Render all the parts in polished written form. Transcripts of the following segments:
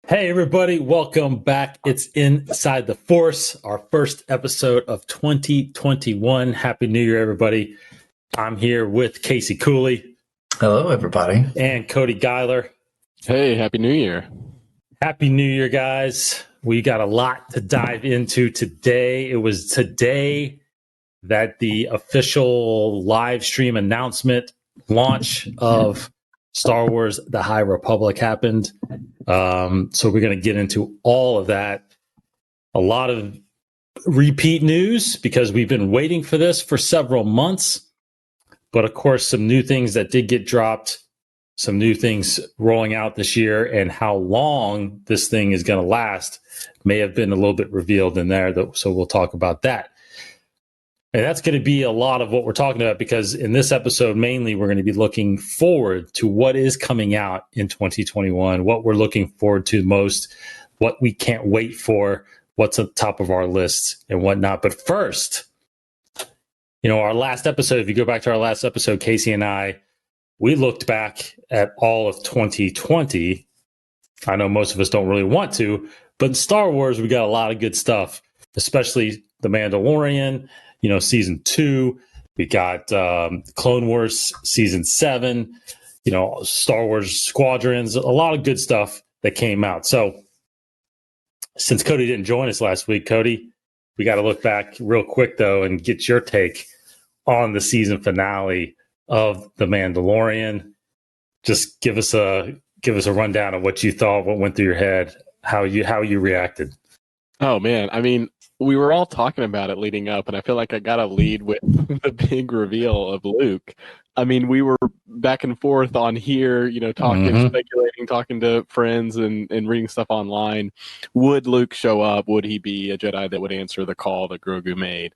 Hey, everybody, welcome back. It's Inside the Force, our first episode of 2021. Happy New Year, everybody. I'm here with Casey Cooley Hello, everybody. and Cody Geiler. Hey, Happy New Year. Happy New Year, guys. We got a lot to dive into today. It was today that the official live stream announcement launch of Star Wars The High Republic happened. So we're going to get into all of that. A lot of repeat news because we've been waiting for this for several months. But of course, some new things that did get dropped, some new things rolling out this year, and how long this thing is going to last may have been a little bit revealed in there. So we'll talk about that. And that's going to be a lot of what we're talking about because in this episode, mainly, we're going to be looking forward to what is coming out in 2021, what we're looking forward to most, what we can't wait for, what's at the top of our list and whatnot. But first, our last episode, if you go back to our last episode, Casey and I, we looked back at all of 2020. I know most of us don't really want to, but in Star Wars, we got a lot of good stuff, especially The Mandalorian, season 2, we got Clone Wars season 7, Star Wars Squadrons, a lot of good stuff that came out. So since Cody didn't join us last week, Cody, we got to look back real quick though and get your take on the season finale of The Mandalorian. Just give us a rundown of what you thought, what went through your head, how you reacted. Oh man, we were all talking about it leading up, and I feel like I got to lead with the big reveal of Luke. We were back and forth on here, talking, speculating, talking to friends and reading stuff online. Would Luke show up? Would he be a Jedi that would answer the call that Grogu made?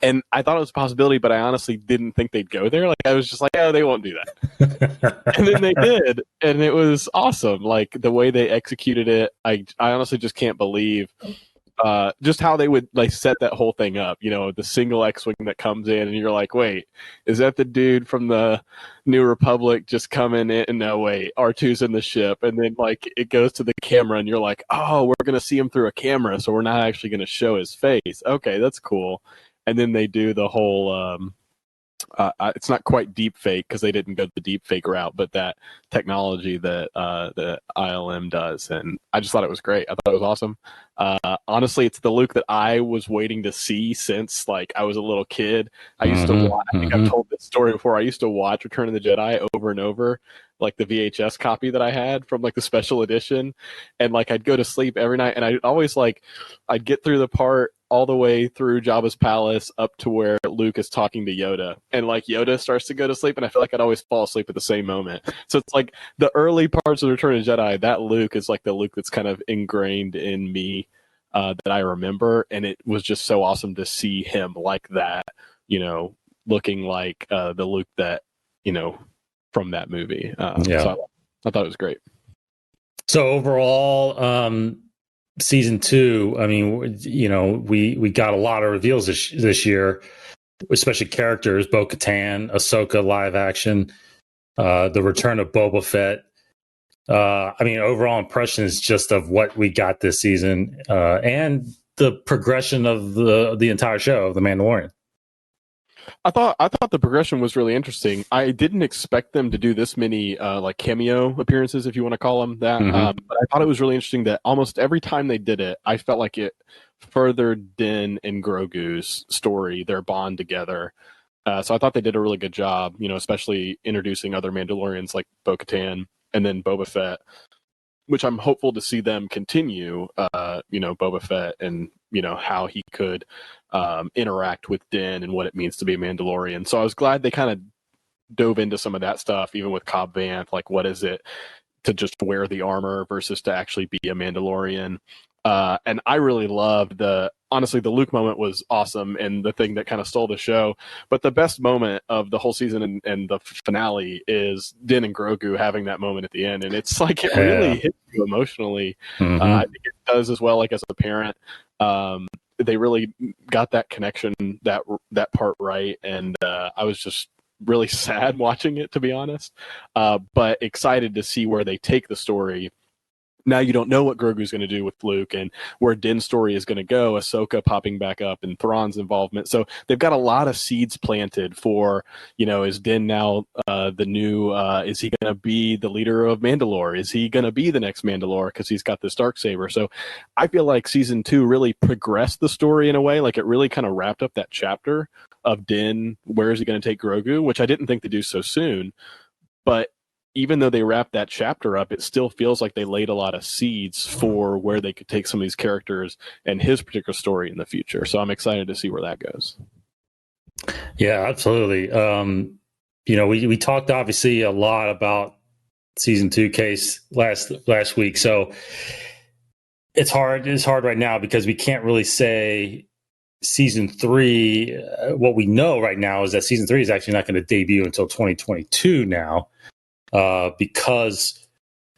And I thought it was a possibility, but I honestly didn't think they'd go there. Like, I was just like, oh, they won't do that. And then they did, and it was awesome. Like, the way they executed it, I honestly just can't believe just how they would set that whole thing up, the single X-Wing that comes in and you're like, wait, is that the dude from the New Republic just coming in? No, wait, R2's in the ship. And then it goes to the camera and you're like, oh, we're going to see him through a camera. So we're not actually going to show his face. Okay, that's cool. And then they do the whole, it's not quite deep fake because they didn't go the deep fake route, but that technology that the ILM does. And I just thought it was great. I thought it was awesome. Honestly, it's the Luke that I was waiting to see since I was a little kid. I used to watch, I think I've told this story before. I used to watch Return of the Jedi over and over, the VHS copy that I had from the special edition. And I'd go to sleep every night and I'd always I'd get through the part all the way through Jabba's palace up to where Luke is talking to Yoda. And Yoda starts to go to sleep and I feel like I'd always fall asleep at the same moment. So it's the early parts of Return of the Jedi, that Luke is the Luke that's kind of ingrained in me that I remember. And it was just so awesome to see him like that, looking like the Luke that, from that movie. So I thought it was great. So overall, season 2, we got a lot of reveals this year, especially characters, Bo-Katan, Ahsoka live action, the return of Boba Fett. Overall impressions just of what we got this season and the progression of the entire show of The Mandalorian. I thought the progression was really interesting. I didn't expect them to do this many cameo appearances, if you want to call them that. But I thought it was really interesting that almost every time they did it, I felt like it furthered Din and Grogu's story, their bond together. So I thought they did a really good job, especially introducing other Mandalorians like Bo-Katan and then Boba Fett, which I'm hopeful to see them continue, Boba Fett and, how he could interact with Din and what it means to be a Mandalorian. So I was glad they kind of dove into some of that stuff, even with Cobb Vanth, what is it to just wear the armor versus to actually be a Mandalorian. And I really loved honestly, the Luke moment was awesome and the thing that kind of stole the show. But the best moment of the whole season and the finale is Din and Grogu having that moment at the end. And it's it really hits you emotionally. I think it does as well, as a parent. They really got that connection, that part right. And I was just really sad watching it, to be honest. But excited to see where they take the story now you don't know what Grogu's going to do with Luke and where Din's story is going to go, Ahsoka popping back up and Thrawn's involvement. So they've got a lot of seeds planted for, is Din now the new, is he going to be the leader of Mandalore? Is he going to be the next Mandalore because he's got this Darksaber? So I feel like season 2 really progressed the story in a way, like it really kind of wrapped up that chapter of Din, where is he going to take Grogu, which I didn't think they'd do so soon. But even though they wrapped that chapter up, it still feels like they laid a lot of seeds for where they could take some of these characters and his particular story in the future. So I'm excited to see where that goes. Yeah, absolutely. We talked obviously a lot about season 2 case last week. So it's hard right now because we can't really say season 3. What we know right now is that season 3 is actually not going to debut until 2022 now. Because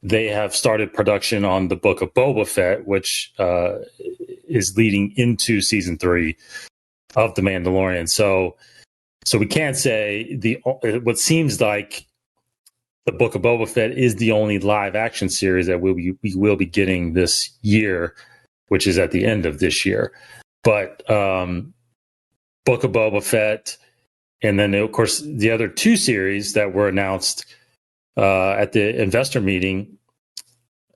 they have started production on the Book of Boba Fett, which is leading into season 3 of The Mandalorian. So we can't say what seems like the Book of Boba Fett is the only live action series that we will be getting this year, which is at the end of this year. But Book of Boba Fett, and then of course the other 2 series that were announced at the investor meeting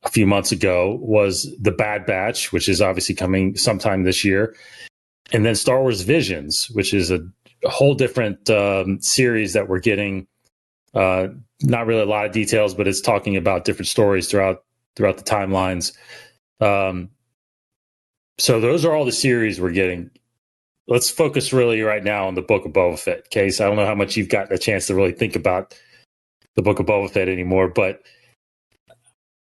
a few months ago was The Bad Batch, which is obviously coming sometime this year, and then Star Wars Visions, which is a whole different series that we're getting. Not really a lot of details, but it's talking about different stories throughout the timelines. So those are all the series we're getting. Let's focus really right now on the Book of Boba Fett. Case, I don't know how much you've gotten a chance to really think about the Book of Boba Fett anymore, but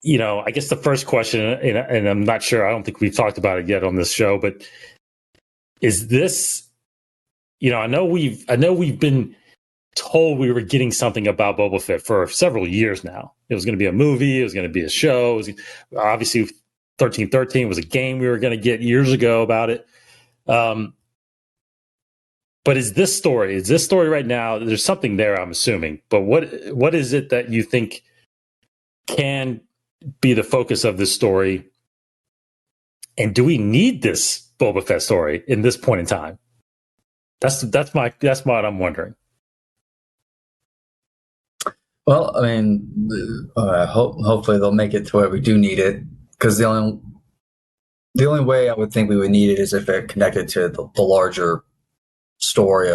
I guess the first question, and I'm not sure, I don't think we've talked about it yet on this show, but is this, I know we've been told we were getting something about Boba Fett for several years now. It was going to be a movie, it was going to be a show. Obviously 1313 was a game we were going to get years ago about it. But is this story right now, there's something there, I'm assuming, but what is it that you think can be the focus of this story? And do we need this Boba Fett story in this point in time? That's what I'm wondering. Well, I mean, hopefully they'll make it to where we do need it, because the only way I would think we would need it is if it connected to the larger story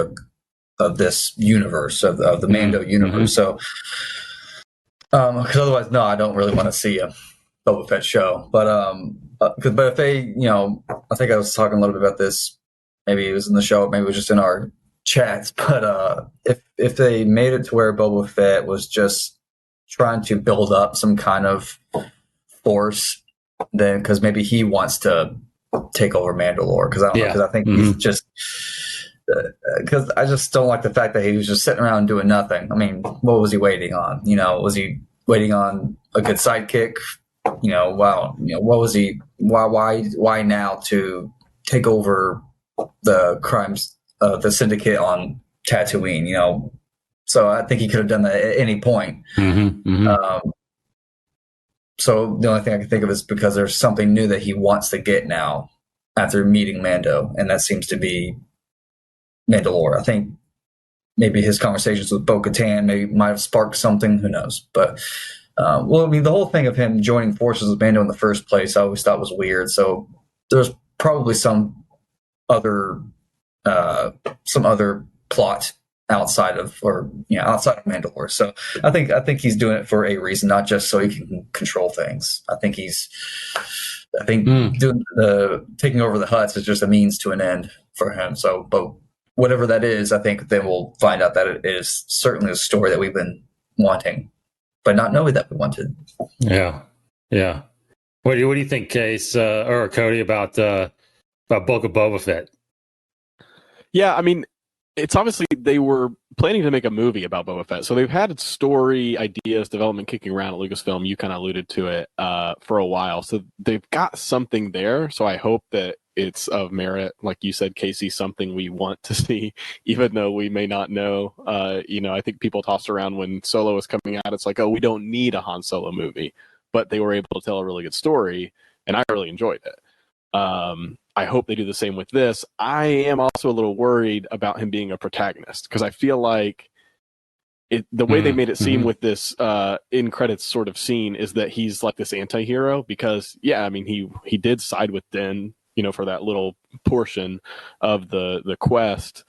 of this universe, of the Mando universe. So because otherwise, no, I don't really want to see a Boba Fett show. But if they, I think I was talking a little bit about this, maybe it was in the show, maybe it was just in our chats, but if they made it to where Boba Fett was just trying to build up some kind of force, then because maybe he wants to take over Mandalore, because I think he's just because I just don't like the fact that he was just sitting around doing nothing. I mean, what was he waiting on? Was he waiting on a good sidekick? Wow. What was he? Why now to take over the crimes of the syndicate on Tatooine? So I think he could have done that at any point. So the only thing I can think of is because there's something new that he wants to get now after meeting Mando, and that seems to be Mandalore. I think maybe his conversations with Bo-Katan might have sparked something. Who knows? But the whole thing of him joining forces with Mando in the first place, I always thought was weird. So there's probably some other plot outside of Mandalore. So I think he's doing it for a reason, not just so he can control things. I think doing taking over the Hutts is just a means to an end for him. So, but whatever that is, I think then we'll find out that it is certainly a story that we've been wanting, but not knowing that we wanted. Yeah. What do you think, Case or Cody, about Book of Boba Fett? Yeah, I mean, it's obviously they were planning to make a movie about Boba Fett, so they've had story ideas, development kicking around at Lucasfilm. You kind of alluded to it for a while, so they've got something there. So I hope that it's of merit, like you said, Casey, something we want to see, even though we may not know. I think people tossed around when Solo was coming out. It's like, oh, we don't need a Han Solo movie, but they were able to tell a really good story, and I really enjoyed it. I hope they do the same with this. I am also a little worried about him being a protagonist, because I feel like the way they made it seem with this in credits sort of scene is that he's like this anti-hero, because I mean he did side with Din, for that little portion of the quest.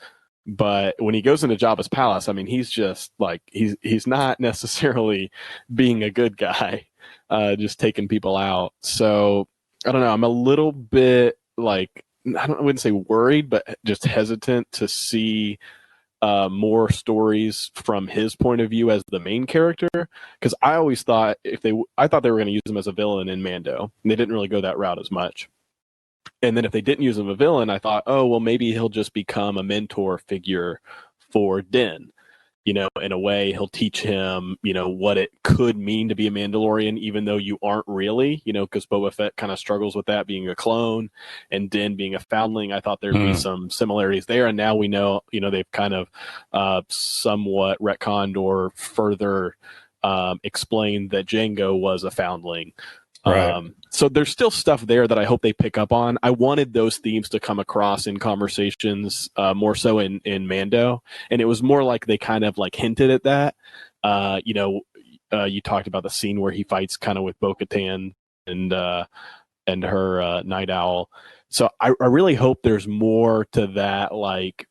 But when he goes into Jabba's palace, I mean, he's just like he's not necessarily being a good guy, just taking people out. So I don't know. I'm a little bit like I wouldn't say worried, but just hesitant to see more stories from his point of view as the main character. Because I always thought I thought they were going to use him as a villain in Mando, and they didn't really go that route as much. And then if they didn't use him as a villain, I thought, oh, well, maybe he'll just become a mentor figure for Din. In a way, he'll teach him, what it could mean to be a Mandalorian, even though you aren't really, because Boba Fett kind of struggles with that, being a clone, and Din being a foundling. I thought there'd be some similarities there. And now we know, they've kind of somewhat retconned or further explained that Jango was a foundling. Right. So there's still stuff there that I hope they pick up on. I wanted those themes to come across in conversations more so in Mando, and it was more like they kind of like hinted at that. You talked about the scene where he fights kind of with Bo-Katan and her Night Owl. So I really hope there's more to that, like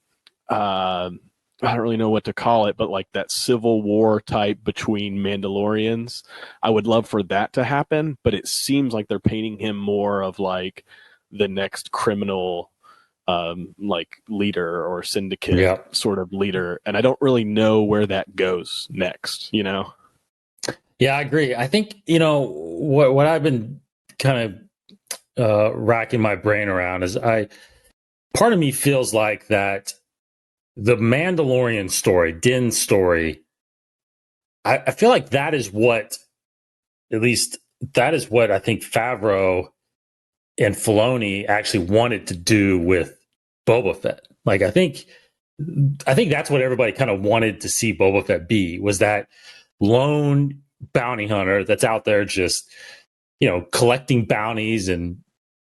I don't really know what to call it, but like that civil war type between Mandalorians. I would love for that to happen, but it seems like they're painting him more of like the next criminal like leader or syndicate sort of leader. And I don't really know where that goes next, Yeah, I agree. I think, what I've been kind of racking my brain around is part of me feels like that the Mandalorian story, Din's story, I feel like that is what I think Favreau and Filoni actually wanted to do with Boba Fett. Like, I think that's what everybody kind of wanted to see Boba Fett be, was that lone bounty hunter that's out there just, collecting bounties and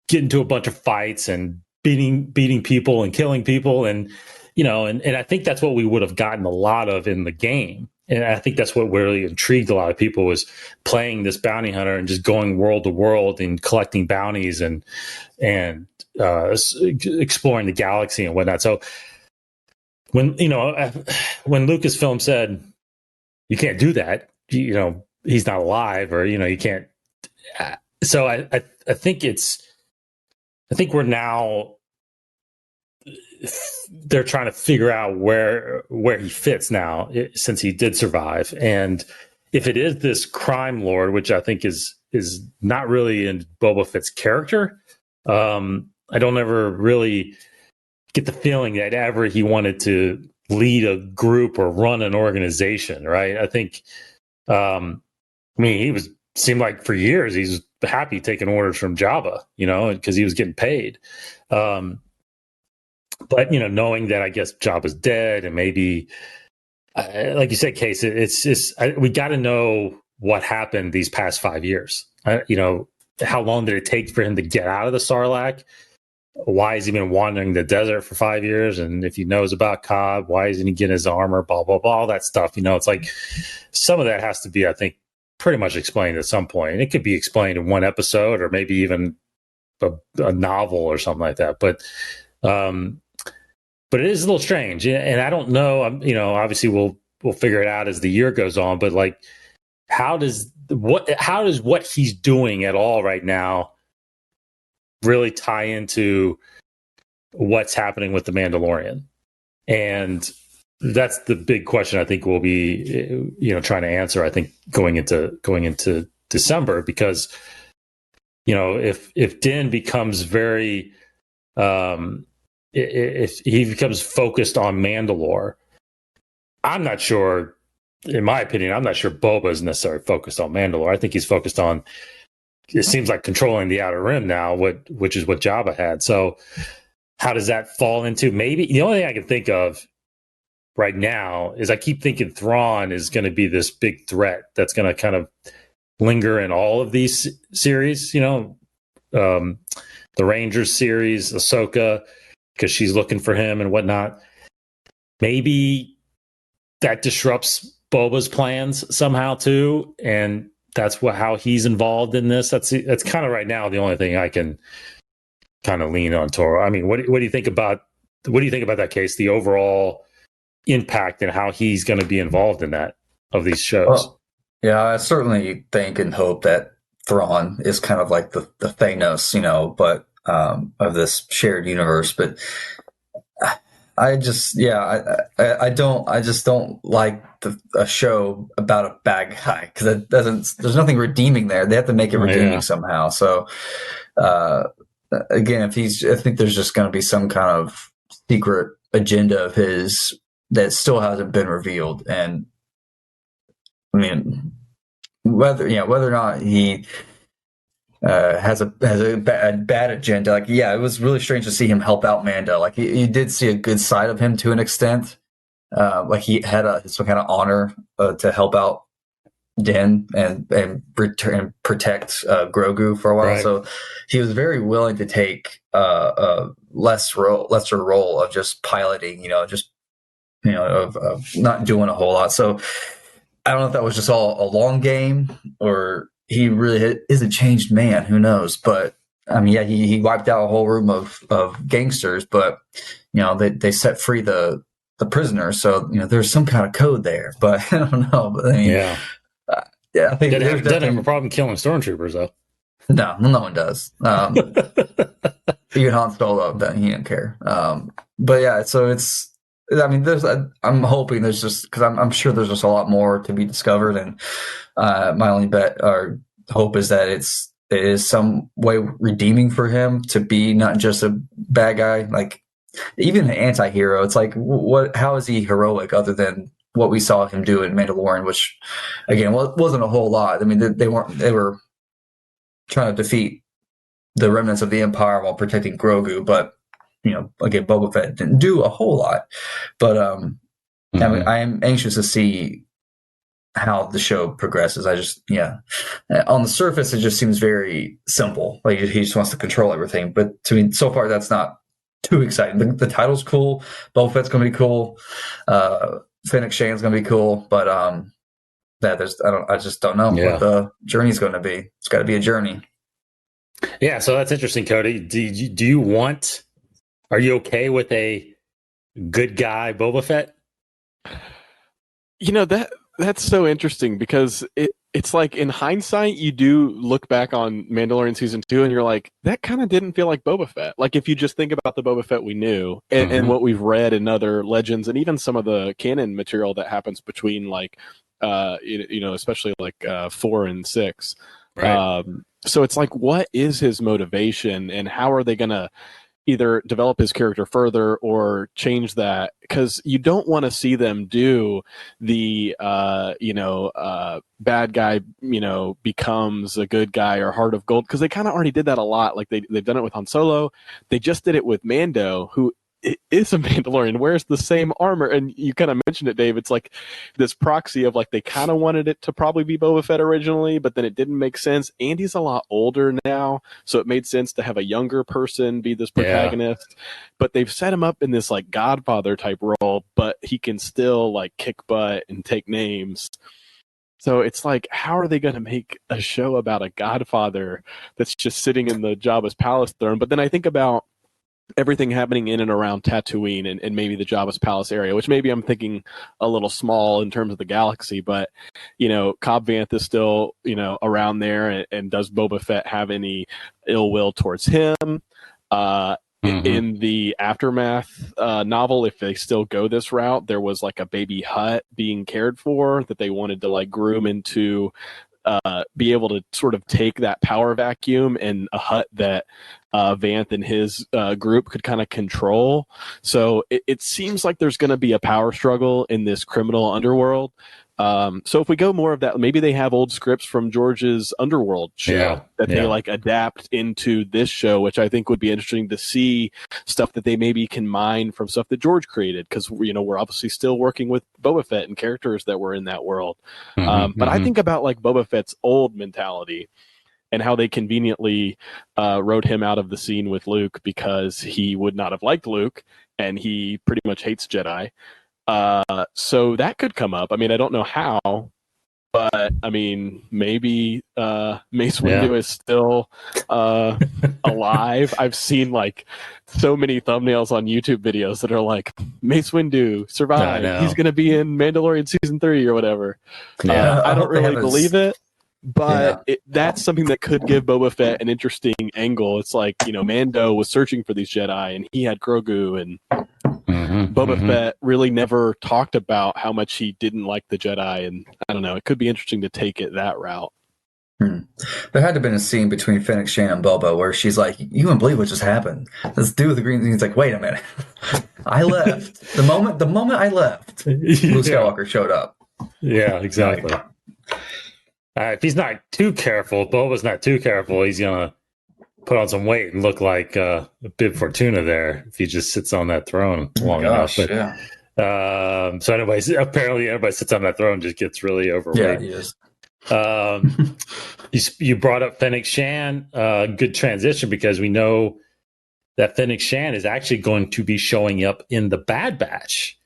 getting into a bunch of fights and beating people and killing people. And and I think that's what we would have gotten a lot of in the game. And I think that's what really intrigued a lot of people, was playing this bounty hunter and just going world to world and collecting bounties and exploring the galaxy and whatnot. So when Lucasfilm said you can't do that, he's not alive, or you can't. So I think we're now. They're trying to figure out where he fits now, since he did survive. And if it is this crime lord, which I think is not really in Boba Fett's character, I don't ever really get the feeling that ever he wanted to lead a group or run an organization, right? I think, he seemed like for years he's happy taking orders from Jabba, because he was getting paid. But knowing that, I guess Jabba's dead, and maybe, like you said, Case, it's just we got to know what happened these past 5 years. How long did it take for him to get out of the Sarlacc? Why has he been wandering the desert for 5 years? And if he knows about Cobb, why isn't he getting his armor? Blah blah blah, all that stuff. It's like some of that has to be, I think, pretty much explained at some point. And it could be explained in one episode, or maybe even a novel or something like that. But it is a little strange, and I don't know. Obviously we'll figure it out as the year goes on. But like, how does what he's doing at all right now really tie into what's happening with the Mandalorian? And that's the big question I think we'll be trying to answer. I think going into December, because if Din becomes very if he becomes focused on Mandalore, I'm not sure, in my opinion, I'm not sure Boba is necessarily focused on Mandalore. I think he's focused on, it seems like, controlling the Outer Rim now, which is what Jabba had. So how does that fall into? Maybe the only thing I can think of right now is I keep thinking Thrawn is going to be this big threat that's going to kind of linger in all of these series, the Rangers series, Ahsoka, because she's looking for him and whatnot. Maybe that disrupts Boba's plans somehow too, and that's how he's involved in this. That's kind of right now the only thing I can kind of lean on Toro. I mean, what do you think about that case? The overall impact and how he's going to be involved in that of these shows. Well, yeah, I certainly think and hope that Thrawn is kind of like the Thanos, but of this shared universe. But I just don't like a show about a bad guy because there's nothing redeeming there. They have to make it redeeming somehow. So again, I think there's just going to be some kind of secret agenda of his that still hasn't been revealed. And I mean, whether or not he has a bad agenda, like, it was really strange to see him help out Mando. Like, you did see a good side of him to an extent. Like, he had some kind of honor to help out Din and protect Grogu for a while. Right. So he was very willing to take a lesser role of just piloting, of not doing a whole lot. So I don't know if that was just all a long game or he really is a changed man. Who knows? But I mean, he wiped out a whole room of gangsters, but they set free the prisoner. So there's some kind of code there. But I don't know. But I mean, I think doesn't have a problem killing stormtroopers though. No one does. Even Han Solo, he didn't care. But yeah, so it's. I mean, I'm hoping there's just because I'm sure there's just a lot more to be discovered, and my only bet or hope is that it is some way redeeming for him to be not just a bad guy, like even an anti-hero. It's like how is he heroic other than what we saw him do in Mandalorian, which again wasn't a whole lot. I mean, they were trying to defeat the remnants of the Empire while protecting Grogu, but again, Boba Fett didn't do a whole lot. But I mean, I am anxious to see how the show progresses. I just on the surface it just seems very simple, like he just wants to control everything. But to me, so far that's not too exciting. The title's cool, Boba Fett's gonna be cool, Fennec Shan's gonna be cool, but I just don't know what the journey's going to be. It's got to be a journey. Yeah, so that's interesting, Cody. Do you want? Are you okay with a good guy Boba Fett? That's so interesting because it's like in hindsight, you do look back on Mandalorian season 2 and you're like, that kind of didn't feel like Boba Fett. Like if you just think about the Boba Fett we knew and what we've read in other legends and even some of the canon material that happens between like, especially like 4 and 6. Right. So it's like, what is his motivation and how are they going to either develop his character further or change that? Because you don't want to see them do the bad guy becomes a good guy or Heart of Gold, because they kind of already did that a lot. Like they've done it with Han Solo, they just did it with Mando, who is a Mandalorian, wears the same armor, and you kind of mentioned it, Dave. It's like this proxy of like they kind of wanted it to probably be Boba Fett originally, but then it didn't make sense. Andy's a lot older now, so it made sense to have a younger person be this protagonist. But they've set him up in this like Godfather type role, but he can still like kick butt and take names. So it's like, how are they going to make a show about a Godfather that's just sitting in the Jabba's palace throne? But then I think about everything happening in and around Tatooine and maybe the Jabba's palace area, which maybe I'm thinking a little small in terms of the galaxy, but Cobb Vanth is still around there, and does Boba Fett have any ill will towards him? In the Aftermath novel, if they still go this route, there was like a baby Hutt being cared for that they wanted to like groom into be able to sort of take that power vacuum, and a Hutt that Vanth and his group could kind of control. So it seems like there's going to be a power struggle in this criminal underworld. So if we go more of that, maybe they have old scripts from George's Underworld show that they like adapt into this show, which I think would be interesting to see stuff that they maybe can mine from stuff that George created. Cause we're obviously still working with Boba Fett and characters that were in that world. But I think about like Boba Fett's old mentality and how they conveniently wrote him out of the scene with Luke because he would not have liked Luke and he pretty much hates Jedi. So that could come up. I mean, I don't know how, but I mean, maybe Mace Windu is still alive. I've seen like so many thumbnails on YouTube videos that are like Mace Windu survived. He's going to be in Mandalorian season 3 or whatever. I don't really believe it, but that's something that could give Boba Fett an interesting angle. It's like, Mando was searching for these Jedi and he had Grogu, and Boba Fett really never talked about how much he didn't like the Jedi, and I don't know. It could be interesting to take it that route. There had to have been a scene between Fennec Shand and Boba where she's like, "You wouldn't believe what just happened. This dude with the green thing." He's like, "Wait a minute, I left the moment I left. Luke Skywalker showed up." Yeah, exactly. If he's not too careful, Boba's not too careful, he's gonna put on some weight and look like Bib Fortuna there if he just sits on that throne long enough. But, so anyways, apparently everybody sits on that throne and just gets really overweight. Yeah, he is. You brought up Fennec Shand. Good transition, because we know that Fennec Shand is actually going to be showing up in the Bad Batch,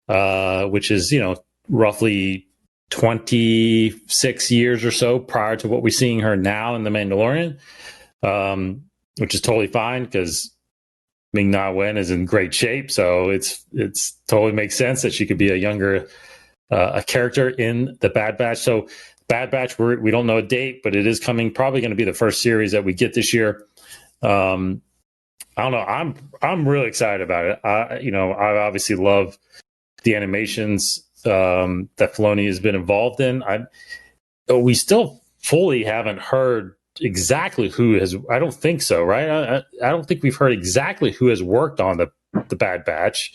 which is, roughly 26 years or so prior to what we're seeing her now in The Mandalorian. Which is totally fine because Ming-Na Wen is in great shape, so it's totally makes sense that she could be a younger a character in the Bad Batch. So Bad Batch, we don't know a date, but it is coming. Probably going to be the first series that we get this year. I don't know. I'm really excited about it. I obviously love the animations that Filoni has been involved in. We still fully haven't heard exactly who has. I don't think so, right? I don't think we've heard exactly who has worked on the Bad Batch.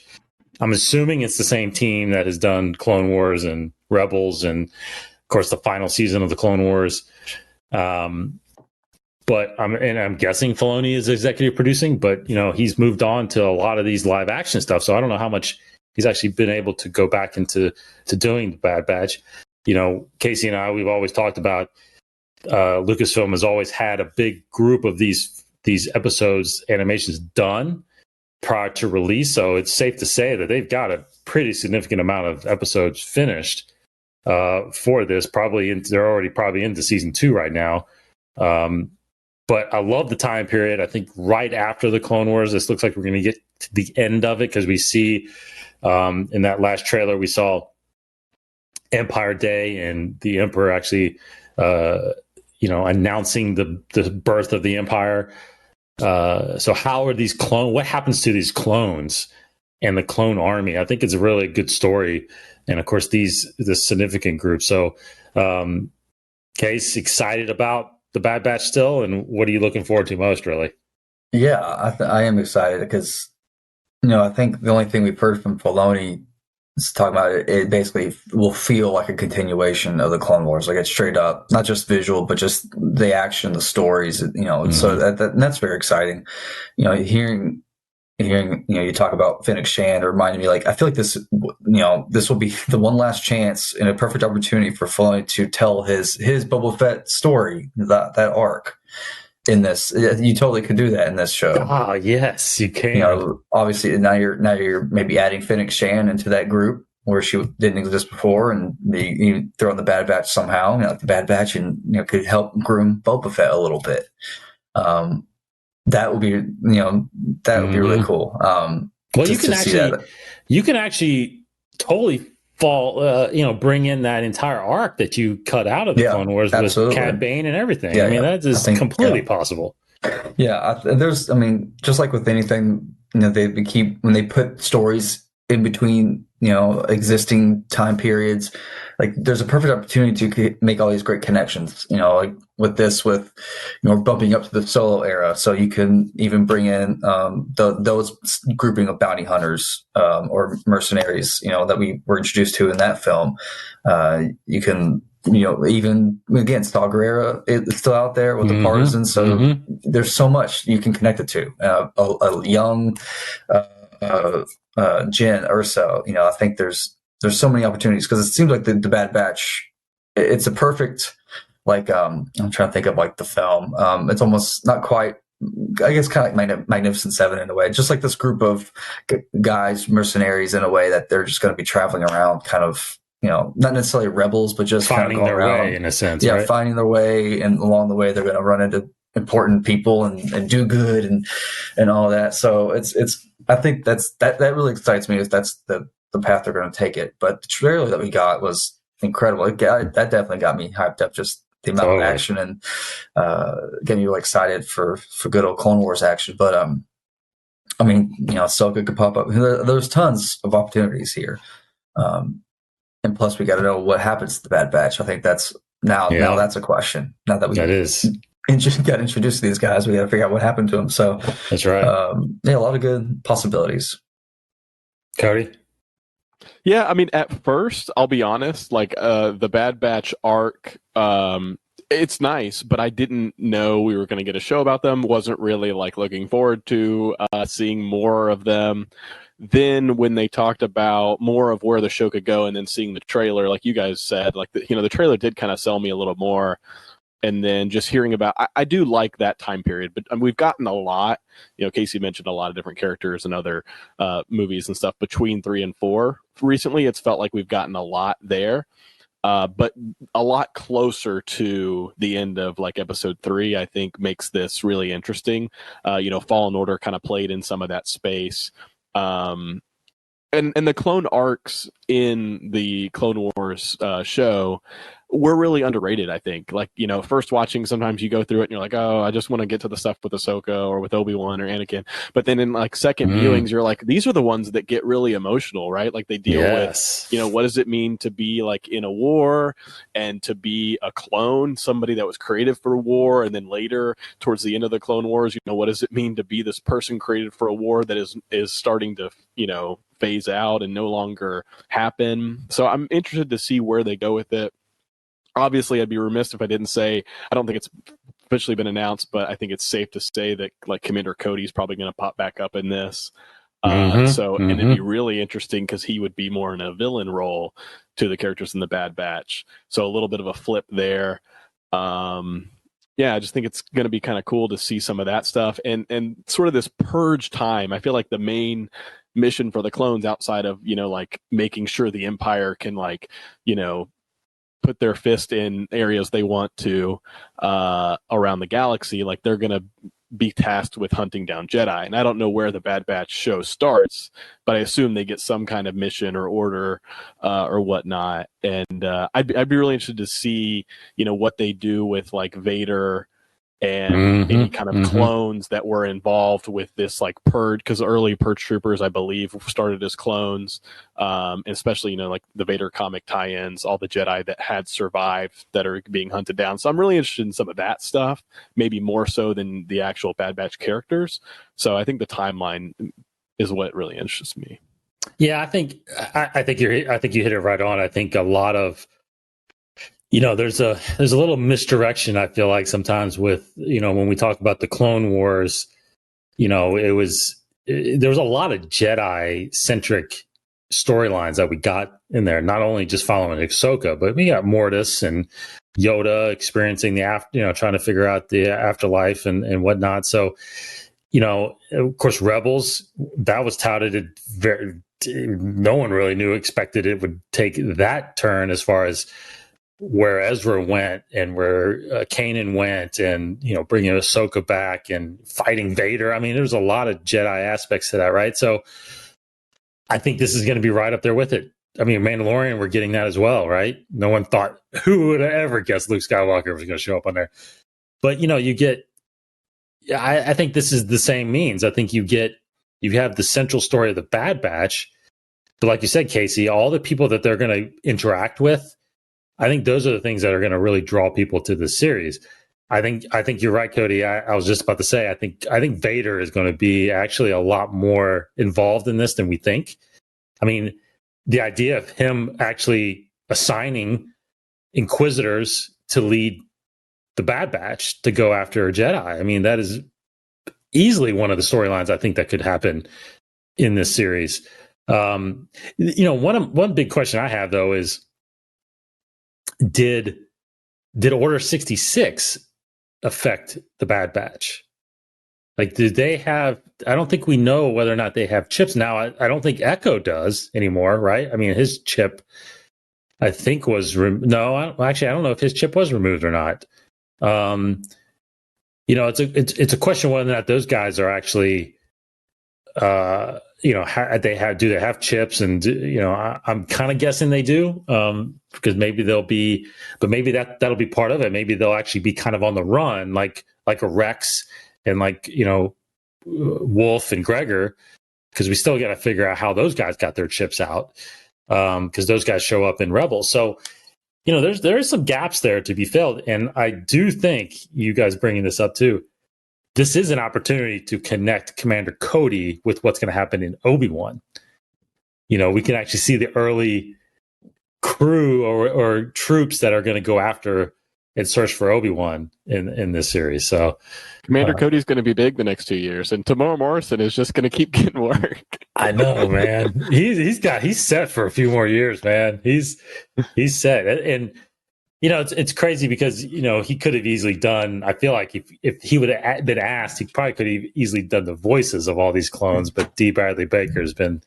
I'm assuming it's the same team that has done Clone Wars and Rebels, and of course the final season of the Clone Wars. But I'm guessing Filoni is executive producing, but he's moved on to a lot of these live action stuff, so I don't know how much he's actually been able to go back into doing the Bad Batch. Casey and I, we've always talked about. Lucasfilm has always had a big group of these episodes, animations done prior to release, so it's safe to say that they've got a pretty significant amount of episodes finished for this. They're already probably into season 2 right now. But I love the time period. I think right after the Clone Wars, this looks like we're going to get to the end of it, because we see in that last trailer we saw Empire Day and the Emperor actually announcing the birth of the Empire. So how are these what happens to these clones and the clone army? I think it's a really good story. And of course, this significant group. So, Case, excited about the Bad Batch still? And what are you looking forward to most, really? Yeah, I am excited because, I think the only thing we've heard from Filoni is talking about it basically will feel like a continuation of the Clone Wars. Like, it's straight up, not just visual, but just the action, the stories, so that's very exciting. Hearing, you talk about Fennec Shand, it reminded me, like, I feel like this will be the one last chance and a perfect opportunity for Filoni to tell his Boba Fett story, that arc in this. You totally could do that in this show. Ah, yes, you can. Obviously now you're maybe adding Fennec Shand into that group where she didn't exist before, and you throw in the Bad Batch somehow, the Bad Batch, and could help groom Boba Fett a little bit. That would be, would be really cool. Well, you can actually totally bring in that entire arc that you cut out of the Clone Wars with Cad Bane and everything. Yeah, I mean, that is completely possible. Yeah, just like with anything, when they put stories in between, existing time periods, like there's a perfect opportunity to make all these great connections. You know, like with this, with bumping up to the Solo era, so you can even bring in those grouping of bounty hunters or mercenaries, that we were introduced to in that film. You can. Even again, Saga era is still out there with the partisans. So there's so much you can connect it to. A young Jin Urso. I think there's so many opportunities because it seems like the Bad Batch. It's a perfect I'm trying to think of like the film. It's almost not quite. I guess kind of like Magnificent Seven in a way, just like this group of guys, mercenaries in a way that they're just going to be traveling around, kind of. Not necessarily rebels, but just finding kind of their around, way in a sense. Yeah, right? Finding their way, and along the way they're going to run into important people and do good and all that. So it's I think that really excites me. Is that's the path they're going to take it. But the trailer that we got was incredible. That definitely got me hyped up. Just the amount of action and getting you excited for good old Clone Wars action. But I mean, Ahsoka could pop up. There's tons of opportunities here. And plus, we got to know what happens to the Bad Batch. I think that's now that's a question. Now that we got introduced to these guys, we got to figure out what happened to them. So that's right. A lot of good possibilities. Cody? Yeah, I mean, at first, I'll be honest, like the Bad Batch arc, it's nice, but I didn't know we were going to get a show about them. Wasn't really like looking forward to seeing more of them. Then when they talked about more of where the show could go and then seeing the trailer, like you guys said, like the trailer did kind of sell me a little more. And then just hearing about, I do like that time period, but we've gotten a lot, Casey mentioned a lot of different characters and other movies and stuff between 3 and 4. Recently, it's felt like we've gotten a lot there, but a lot closer to the end of like episode 3, I think makes this really interesting. Fallen Order kind of played in some of that space. And the clone arcs in the Clone Wars show were really underrated, I think. Like, first watching, sometimes you go through it and you're like, oh, I just want to get to the stuff with Ahsoka or with Obi-Wan or Anakin. But then in like second viewings, you're like, these are the ones that get really emotional, right? Like they deal with, what does it mean to be like in a war and to be a clone, somebody that was created for war. And then later towards the end of the Clone Wars, what does it mean to be this person created for a war that is starting to, phase out and no longer happen. So I'm interested to see where they go with it. Obviously, I'd be remiss if I didn't say, I don't think it's officially been announced, but I think it's safe to say that like Commander Cody's probably going to pop back up in this. And it'd be really interesting because he would be more in a villain role to the characters in the Bad Batch. So a little bit of a flip there. I just think it's going to be kind of cool to see some of that stuff and sort of this purge time. I feel like the main mission for the clones outside of, like making sure the Empire can put their fist in areas they want to around the galaxy, like they're going to be tasked with hunting down Jedi. And I don't know where the Bad Batch show starts, but I assume they get some kind of mission or order or whatnot. And I'd be really interested to see, what they do with like Vader and any kind of clones that were involved with this like purge, because early purge troopers, I believe, started as clones, and especially like the Vader comic tie-ins, all the Jedi that had survived that are being hunted down. So I'm really interested in some of that stuff, maybe more so than the actual Bad Batch characters. So I think the timeline is what really interests me. Yeah, I think you hit it right on. I think a lot of there's a little misdirection, I feel like, sometimes with, when we talk about the Clone Wars, there was a lot of Jedi centric storylines that we got in there, not only just following Ahsoka, but we got Mortis and Yoda experiencing trying to figure out the afterlife and whatnot. So, of course, Rebels, that was touted no one really expected it would take that turn as far as where Ezra went and where Kanan went, and bringing Ahsoka back and fighting Vader. I mean, there's a lot of Jedi aspects to that, right? So I think this is going to be right up there with it. I mean, Mandalorian, we're getting that as well, right? No one thought, who would have ever guessed Luke Skywalker was going to show up on there? But you get. I think this is the same means. I think you have the central story of the Bad Batch, but like you said, Casey, all the people that they're going to interact with. think those are the things that are going to really draw people to the series. I think you're right, Cody. I was just about to say, I think Vader is going to be actually a lot more involved in this than we think. I mean, the idea of him actually assigning Inquisitors to lead the Bad Batch to go after a Jedi. I mean, that is easily one of the storylines I think that could happen in this series. One big question I have though is, did Order 66 affect the Bad Batch? Like, did they have? I don't think we know whether or not they have chips now. I don't think Echo does anymore, right? I mean, his chip, I think, was no. Actually, I don't know if his chip was removed or not. It's a question whether or not those guys are actually, do they have chips? And I'm kind of guessing they do, because maybe they'll be, but maybe that'll be part of it. Maybe they'll actually be kind of on the run, like a Rex and Wolf and Gregor, because we still got to figure out how those guys got their chips out, because those guys show up in Rebels. So, there's some gaps there to be filled. And I do think, you guys bringing this up too, this is an opportunity to connect Commander Cody with what's going to happen in Obi-Wan. We can actually see the early crew or troops that are going to go after and search for Obi-Wan in this series. So Commander Cody's going to be big the next 2 years, and Tamora Morrison is just going to keep getting work. I know, man. He's set for a few more years, man. He's set. And it's crazy because he could have easily done, I feel like if he would have been asked, he probably could have easily done the voices of all these clones, but D. Bradley Baker has been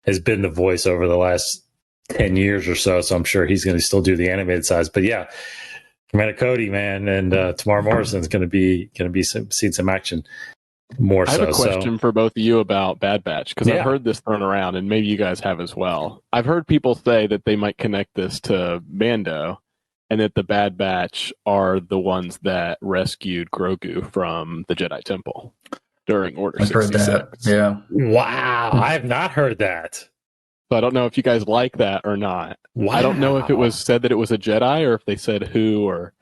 the voice over the last 10 years or so, I'm sure he's going to still do the animated sides. But yeah, Commander Cody, man, and Tamora Morrison is going to be seeing some action more. I have a question for both of you about Bad Batch, because I've heard this thrown around, and maybe you guys have as well. I've heard people say that they might connect this to Mando, and that the Bad Batch are the ones that rescued Grogu from the Jedi Temple during Order 66. Heard that. Yeah. Wow, I have not heard that. So I don't know if you guys like that or not. Wow. I don't know if it was said that it was a Jedi or if they said who, or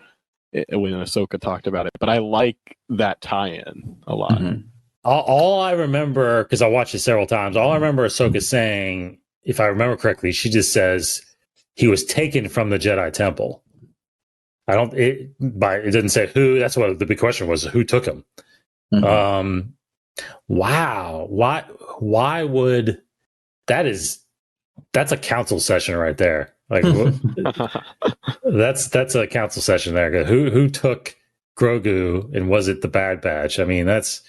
when Ahsoka talked about it. But I like that tie-in a lot. Mm-hmm. All I remember, because I watched it several times, all I remember Ahsoka saying, if I remember correctly, she just says he was taken from the Jedi Temple. It didn't say who. That's what the big question was: who took him? Mm-hmm. Wow. Why would that is? That's a council session right there. Like that's a council session there. Who took Grogu, and was it the Bad Batch? I mean, that's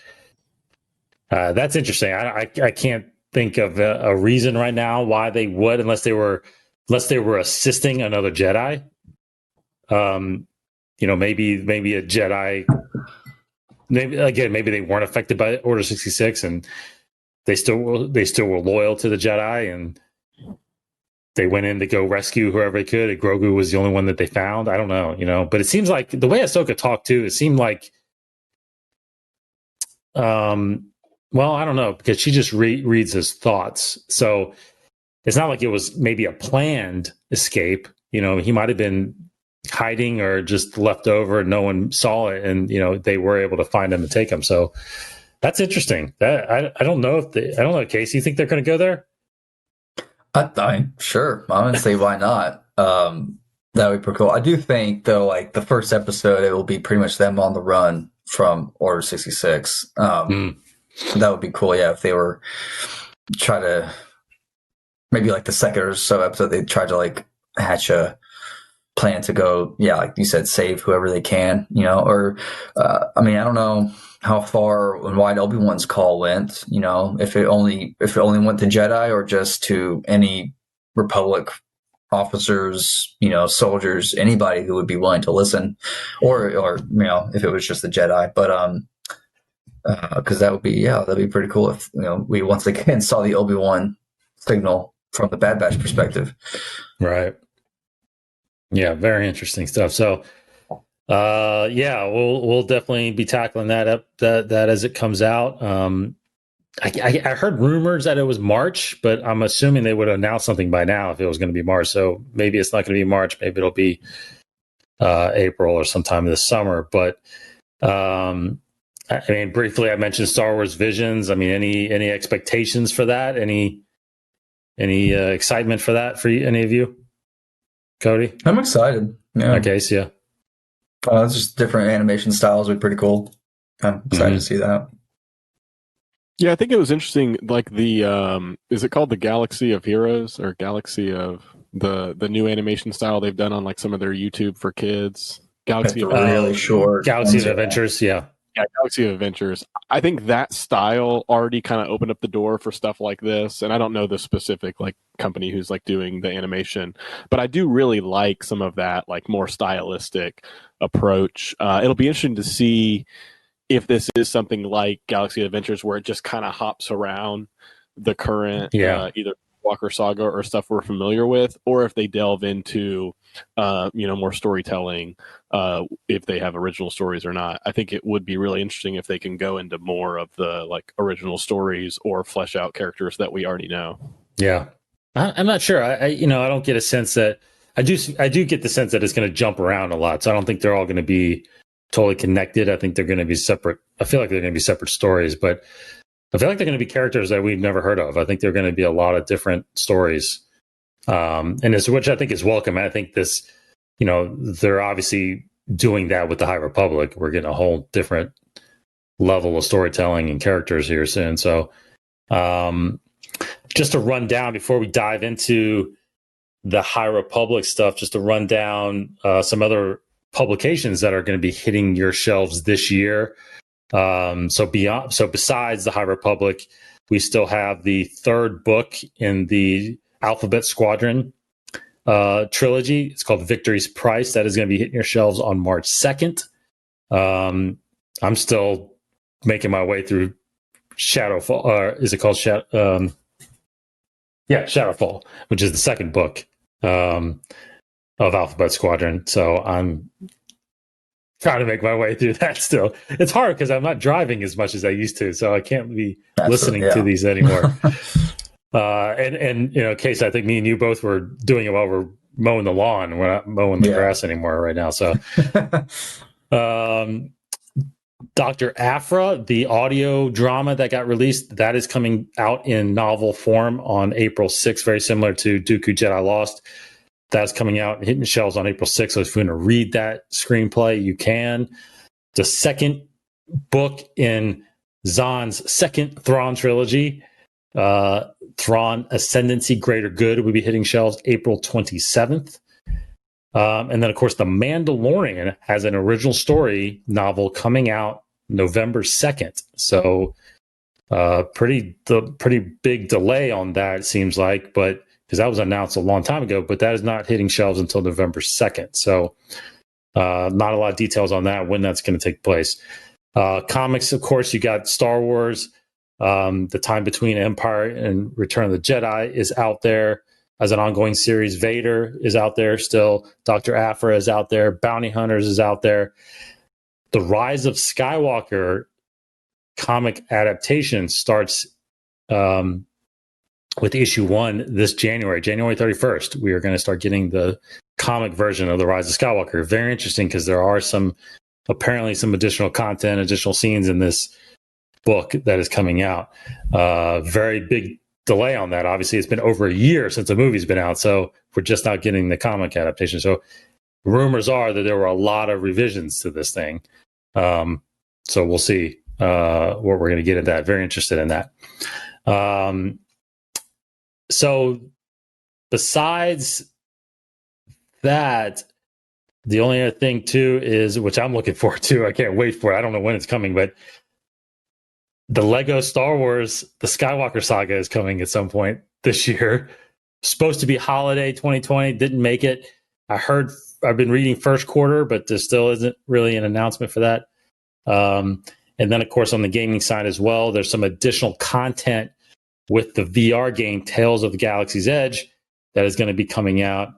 interesting. I can't think of a reason right now why they would, unless they were assisting another Jedi. Maybe a Jedi. Maybe they weren't affected by Order 66, and they still were loyal to the Jedi, and they went in to go rescue whoever they could, and Grogu was the only one that they found. I don't know, but it seems like the way Ahsoka talked too, it seemed like, I don't know, because she just reads his thoughts. So it's not like it was maybe a planned escape. He might have been hiding or just left over and no one saw it, and they were able to find him and take him. So that's interesting. That I don't know Casey, you think they're going to go there? Sure. I wouldn't say why not. That would be pretty cool. I do think though, like the first episode, it will be pretty much them on the run from Order 66. That would be cool. Yeah, if they were try to, maybe like the second or so episode, they tried to like hatch a plan to go, like you said, save whoever they can, or I don't know how far and wide Obi-Wan's call went, if it only went to Jedi or just to any Republic officers, soldiers, anybody who would be willing to listen, or if it was just the Jedi. But because that'd be pretty cool if we once again saw the Obi-Wan signal from the Bad Batch perspective. Right. Yeah, very interesting stuff. So, we'll definitely be tackling that as it comes out. I heard rumors that it was March, but I'm assuming they would announce something by now if it was going to be March. So maybe it's not going to be March. Maybe it'll be April or sometime this summer. But I mean, briefly, I mentioned Star Wars Visions. I mean, any expectations for that? Any excitement for that for any of you? Cody? I'm excited. Yeah. Okay, so yeah. It's just different animation styles would be pretty cool. I'm excited to see that. Yeah, I think it was interesting. Like the is it called the Galaxy of Heroes or Galaxy of the new animation style they've done on like some of their YouTube for kids? Galaxy of really short. Galaxy of Adventures, yeah. Yeah, Galaxy of Adventures. I think that style already kind of opened up the door for stuff like this. And I don't know the specific like company who's like doing the animation, but I do really like some of that like more stylistic approach. It'll be interesting to see if this is something like Galaxy of Adventures where it just kind of hops around the current either Walker Saga or stuff we're familiar with, or if they delve into more storytelling, if they have original stories or not. I think it would be really interesting if they can go into more of the like original stories or flesh out characters that we already know. Yeah, I'm not sure. I don't get a sense that I do get the sense that it's going to jump around a lot. So I don't think they're all going to be totally connected. I think they're going to be separate. I feel like they're going to be separate stories, but I feel like they're going to be characters that we've never heard of. I think they're going to be a lot of different stories, which I think is welcome. I think this, they're obviously doing that with the High Republic. We're getting a whole different level of storytelling and characters here soon. So, just to run down before we dive into the High Republic stuff, just to run down some other publications that are going to be hitting your shelves this year. So besides the High Republic, we still have the third book in the Alphabet Squadron trilogy. It's called Victory's Price. That is going to be hitting your shelves on March 2nd. I'm still making my way through Shadowfall, or is it called Shadowfall, which is the second book of Alphabet Squadron. So I'm trying to make my way through that still. It's hard because I'm not driving as much as I used to, so I can't be listening to these anymore. And Case, I think me and you both were doing it while we're mowing the lawn. We're not mowing the grass anymore right now. So Dr. Aphra, the audio drama that got released, that is coming out in novel form on April 6th, very similar to Dooku Jedi Lost. That's coming out and hitting shelves on April 6th. So if you want to read that screenplay, you can. The second book in Zahn's second Thrawn trilogy, Thrawn Ascendancy Greater Good, will be hitting shelves April 27th. And then, of course, The Mandalorian has an original story novel coming out November 2nd. So pretty big delay on that, it seems like, but because that was announced a long time ago, but that is not hitting shelves until November 2nd. So not a lot of details on that, when that's going to take place. Comics, of course, you got Star Wars. The Time Between Empire and Return of the Jedi is out there as an ongoing series. Vader is out there still. Dr. Aphra is out there. Bounty Hunters is out there. The Rise of Skywalker comic adaptation starts with issue 1 this January 31st. We are going to start getting the comic version of The Rise of Skywalker. Very interesting because there are apparently some additional content, additional scenes in this book that is coming out. Very big delay on that. Obviously, it's been over a year since the movie's been out, so we're just not getting the comic adaptation. So rumors are that there were a lot of revisions to this thing. So we'll see what we're going to get at that. Very interested in that. So besides that, the only other thing too is, which I'm looking forward to, I can't wait for it. I don't know when it's coming, but the Lego Star Wars, the Skywalker Saga is coming at some point this year. Supposed to be holiday 2020, didn't make it. I've been reading first quarter, but there still isn't really an announcement for that. And then, of course, on the gaming side as well, there's some additional content with the VR game Tales of the Galaxy's Edge that is going to be coming out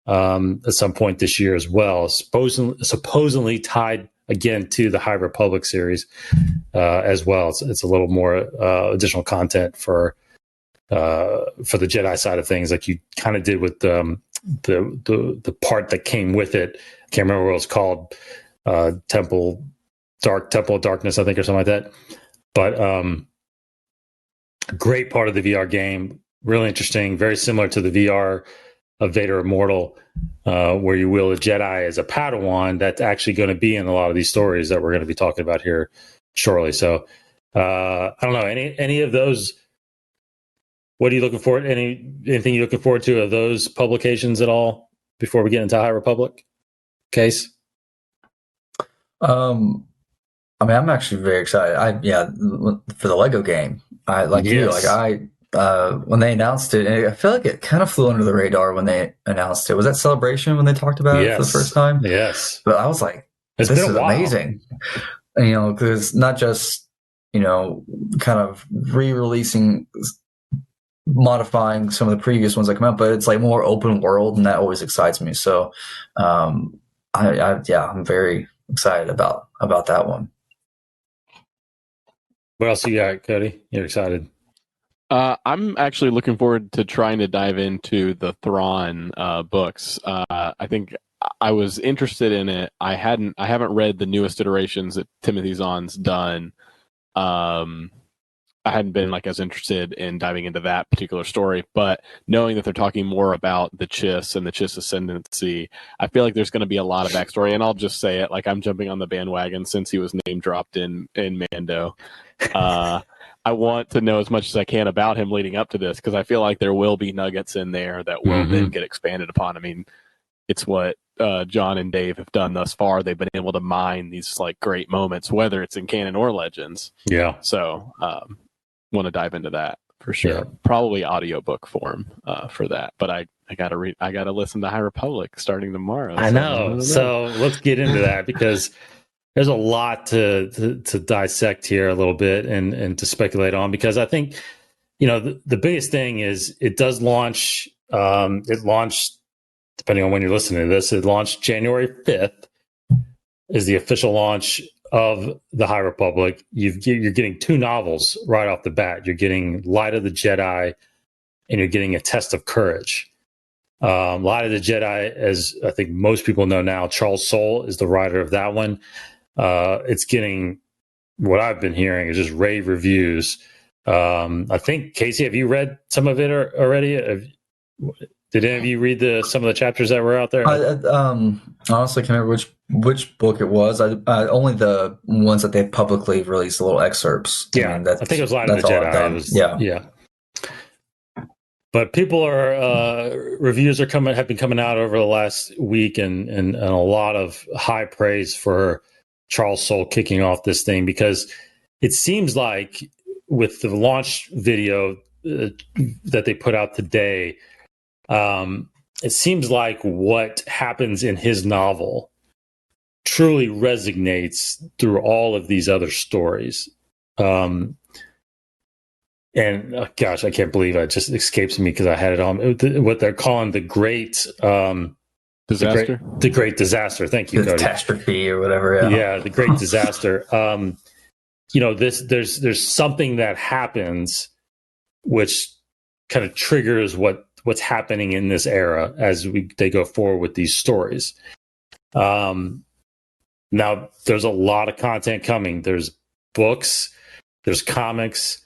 at some point this year as well, supposedly tied again to the High Republic series as well. It's a little more additional content for the Jedi side of things, like you kind of did with the part that came with it. I can't remember what it was called, Temple of Darkness, I think, or something like that. But great part of the VR game, really interesting, very similar to the VR of Vader Immortal, where you wield a Jedi as a Padawan. That's actually going to be in a lot of these stories that we're going to be talking about here shortly. So I don't know, any of those. What are you looking forward? Anything you're looking forward to of those publications at all before we get into High Republic? Case. I mean, I'm actually very excited. For the Lego game. When they announced it, I feel like it kind of flew under the radar when they announced it. Was that Celebration when they talked about it for the first time? Yes. But I was like, this is amazing. And, because not just, kind of re-releasing, modifying some of the previous ones that come out, but it's like more open world, and that always excites me. So, I'm very excited about that one. What else you got, Cody? You're excited? I'm actually looking forward to trying to dive into the Thrawn books. I think I was interested in it. I haven't read the newest iterations that Timothy Zahn's done. I hadn't been as interested in diving into that particular story, but knowing that they're talking more about the Chiss and the Chiss ascendancy, I feel like there's going to be a lot of backstory. And I'll just say it, I'm jumping on the bandwagon since he was name dropped in Mando. I want to know as much as I can about him leading up to this, because I feel like there will be nuggets in there that will then get expanded upon. I mean, it's what John and Dave have done thus far. They've been able to mine these great moments, whether it's in canon or Legends. Yeah. So want to dive into that for sure. Yeah. Probably audiobook form for that. But I gotta listen to High Republic starting tomorrow. I know. So let's get into that, because there's a lot to dissect here a little bit and to speculate on, because I think, the biggest thing is it does launch. It launched, depending on when you're listening to this, it launched January 5th is the official launch of the High Republic. You're getting 2 novels right off the bat. You're getting Light of the Jedi, and you're getting A Test of Courage. Light of the Jedi, as I think most people know now, Charles Soule is the writer of that one. It's getting, what I've been hearing is just rave reviews. I think, Casey, have you read some of it already? Did any of you read some of the chapters that were out there? I honestly can't remember which book it was. Only the ones that they publicly released, little excerpts. Yeah, I think it was Light of the Jedi. Yeah. But reviews have been coming out over the last week, and a lot of high praise for Charles Soule kicking off this thing, because it seems like with the launch video that they put out today, it seems like what happens in his novel truly resonates through all of these other stories. And gosh, I can't believe it just escapes me, because I had it on what they're calling the Great Disaster. The Great Disaster. Thank you, Cody. Catastrophe or whatever. Yeah, the Great Disaster. There's something that happens which kind of triggers what's happening in this era as they go forward with these stories. Now, there's a lot of content coming. There's books, there's comics,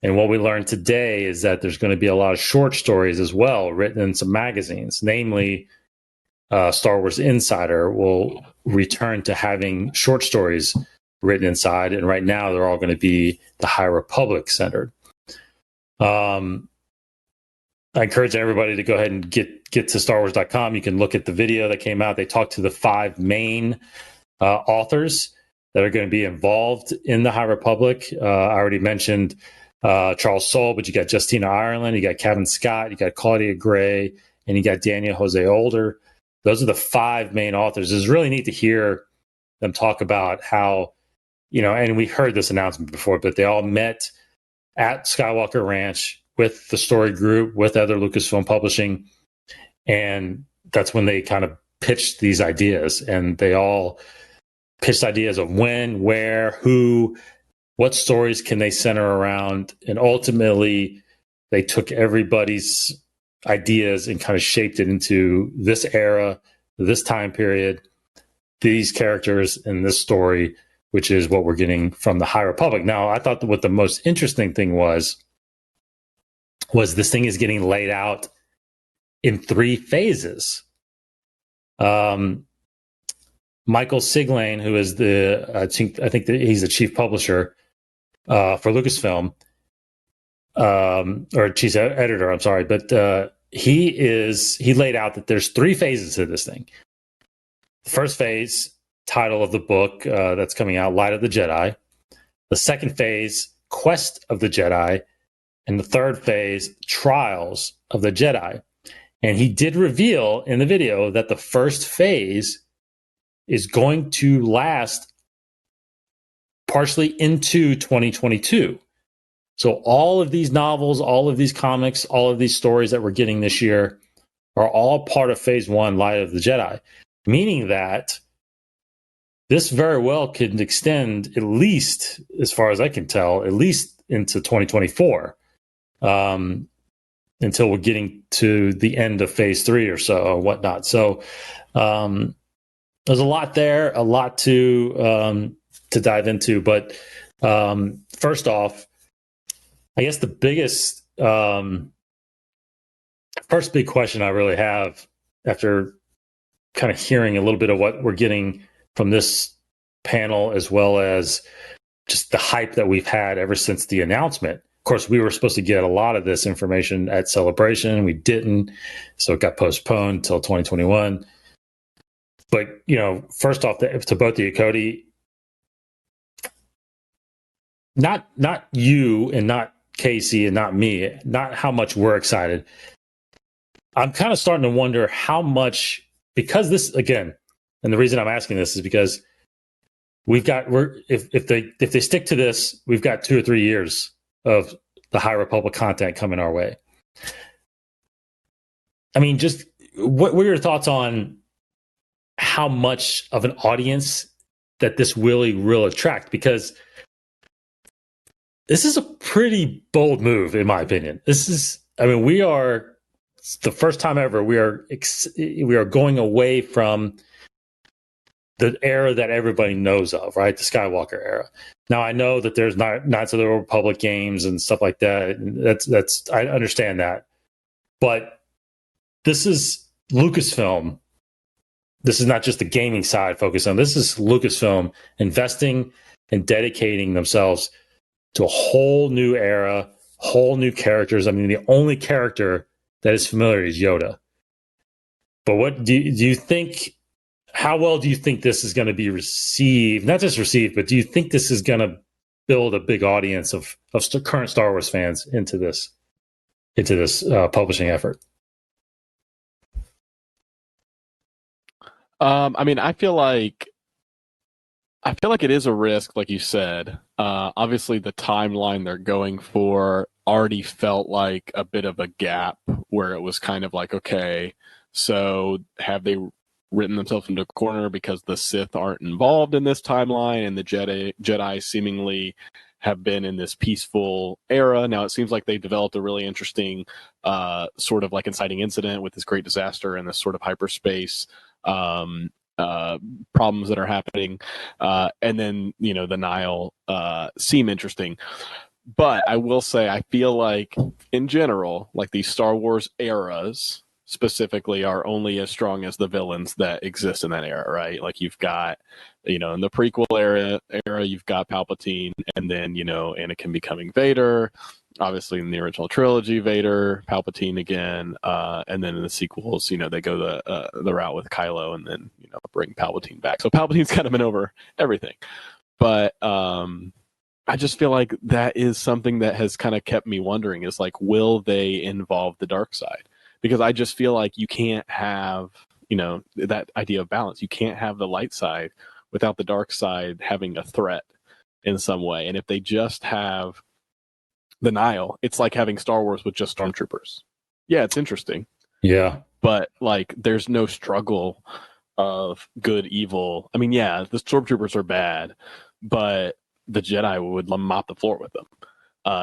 and what we learned today is that there's going to be a lot of short stories as well, written in some magazines. Namely, Star Wars Insider will return to having short stories written inside, and right now they're all going to be the High Republic centered. I encourage everybody to go ahead and get to StarWars.com. You can look at the video that came out. They talked to the 5 main authors that are going to be involved in the High Republic. I already mentioned Charles Soule, but you got Justina Ireland, you got Kevin Scott, you got Claudia Gray, and you got Daniel Jose Older. Those are the 5 main authors. It's really neat to hear them talk about how, and we heard this announcement before, but they all met at Skywalker Ranch with the story group, with other Lucasfilm Publishing. And that's when they kind of pitched these ideas. And they all pitched ideas of when, where, who, what stories can they center around, and ultimately they took everybody's ideas and kind of shaped it into this era, this time period, these characters, and this story, which is what we're getting from the High Republic. Now, I thought that what the most interesting thing was this thing is getting laid out in 3 phases. Michael Siglane, who is I think that he's the chief publisher for Lucasfilm, or chief editor, I'm sorry, but he laid out that there's 3 phases to this thing. The first phase, title of the book that's coming out, Light of the Jedi. The second phase, Quest of the Jedi. And the third phase, Trials of the Jedi. And he did reveal in the video that the first phase is going to last partially into 2022. So all of these novels, all of these comics, all of these stories that we're getting this year are all part of phase 1, Light of the Jedi, meaning that this very well could extend, at least as far as I can tell, at least into 2024, until we're getting to the end of phase 3 or so or whatnot. So there's a lot there, a lot to dive into. But first off, I guess the biggest first big question I really have after kind of hearing a little bit of what we're getting from this panel, as well as just the hype that we've had ever since the announcement. Of course, we were supposed to get a lot of this information at Celebration. We didn't, so it got postponed until 2021. But, first off, to both of you, Cody, not you and not Casey and not me, not how much we're excited. I'm kind of starting to wonder how much, because this, again, and the reason I'm asking this is because if they stick to this, we've got 2 or 3 years of the High Republic content coming our way. I mean, just what were your thoughts on how much of an audience that this really will attract? Because this is a pretty bold move, in my opinion. We are, the first time ever, we are going away from the era that everybody knows of, right? The Skywalker era. Now, I know that there's Knights of the Republic games and stuff like that. That's I understand that. But this is Lucasfilm. This is not just the gaming side focused on. This is Lucasfilm investing and dedicating themselves to a whole new era, whole new characters. I mean, the only character that is familiar is Yoda. But what do you think? How well do you think this is going to be received? Not just received, but do you think this is going to build a big audience of current Star Wars fans into this publishing effort? I feel like it is a risk, like you said. Obviously, the timeline they're going for already felt like a bit of a gap where it was kind of like, okay, so have they written themselves into a corner because the Sith aren't involved in this timeline and the Jedi seemingly have been in this peaceful era? Now it seems like they developed a really interesting sort of like inciting incident with this great disaster and this sort of hyperspace problems that are happening, and then the Nile seem interesting. But I will say, I feel like in general, like these Star Wars eras specifically are only as strong as the villains that exist in that era, right? Like you've got, in the prequel era, you've got Palpatine, and then Anakin becoming Vader. Obviously, in the original trilogy, Vader, Palpatine again, and then in the sequels, they go the route with Kylo, and then bring Palpatine back. So Palpatine's kind of been over everything, but I just feel like that is something that has kind of kept me wondering: is like, will they involve the dark side? Because I just feel like you can't have that idea of balance. You can't have the light side without the dark side having a threat in some way. And if they just have the Nile, it's like having Star Wars with just stormtroopers. Yeah, it's interesting. Yeah. But like there's no struggle of good, evil. I mean, yeah, the stormtroopers are bad, but the Jedi would mop the floor with them,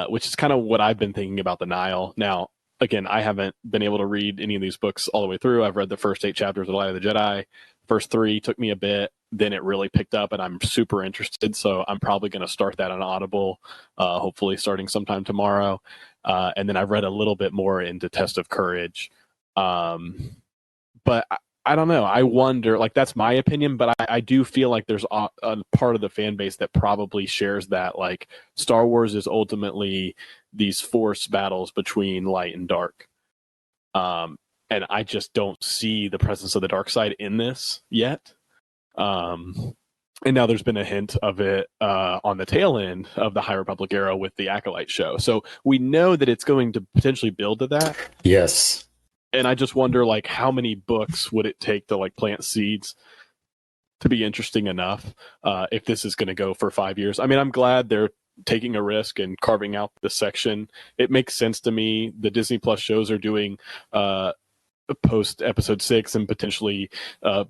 which is kind of what I've been thinking about the Nile. Now, again, I haven't been able to read any of these books all the way through. I've read the first 8 chapters of Light of the Jedi. First 3 took me a bit. Then it really picked up, and I'm super interested. So I'm probably going to start that on Audible, hopefully starting sometime tomorrow. And then I've read a little bit more into Test of Courage. But I don't know. I wonder, like, that's my opinion, but I do feel like there's a part of the fan base that probably shares that, like, Star Wars is ultimately these force battles between light and dark. And I just don't see the presence of the dark side in this yet. And now there's been a hint of it on the tail end of the High Republic era with the Acolyte show. So we know that it's going to potentially build to that. Yes. And I just wonder, like, how many books would it take to, like, plant seeds to be interesting enough if this is going to go for 5 years? I mean, I'm glad they're taking a risk and carving out this section. It makes sense to me. The Disney Plus shows are doing post episode 6 and potentially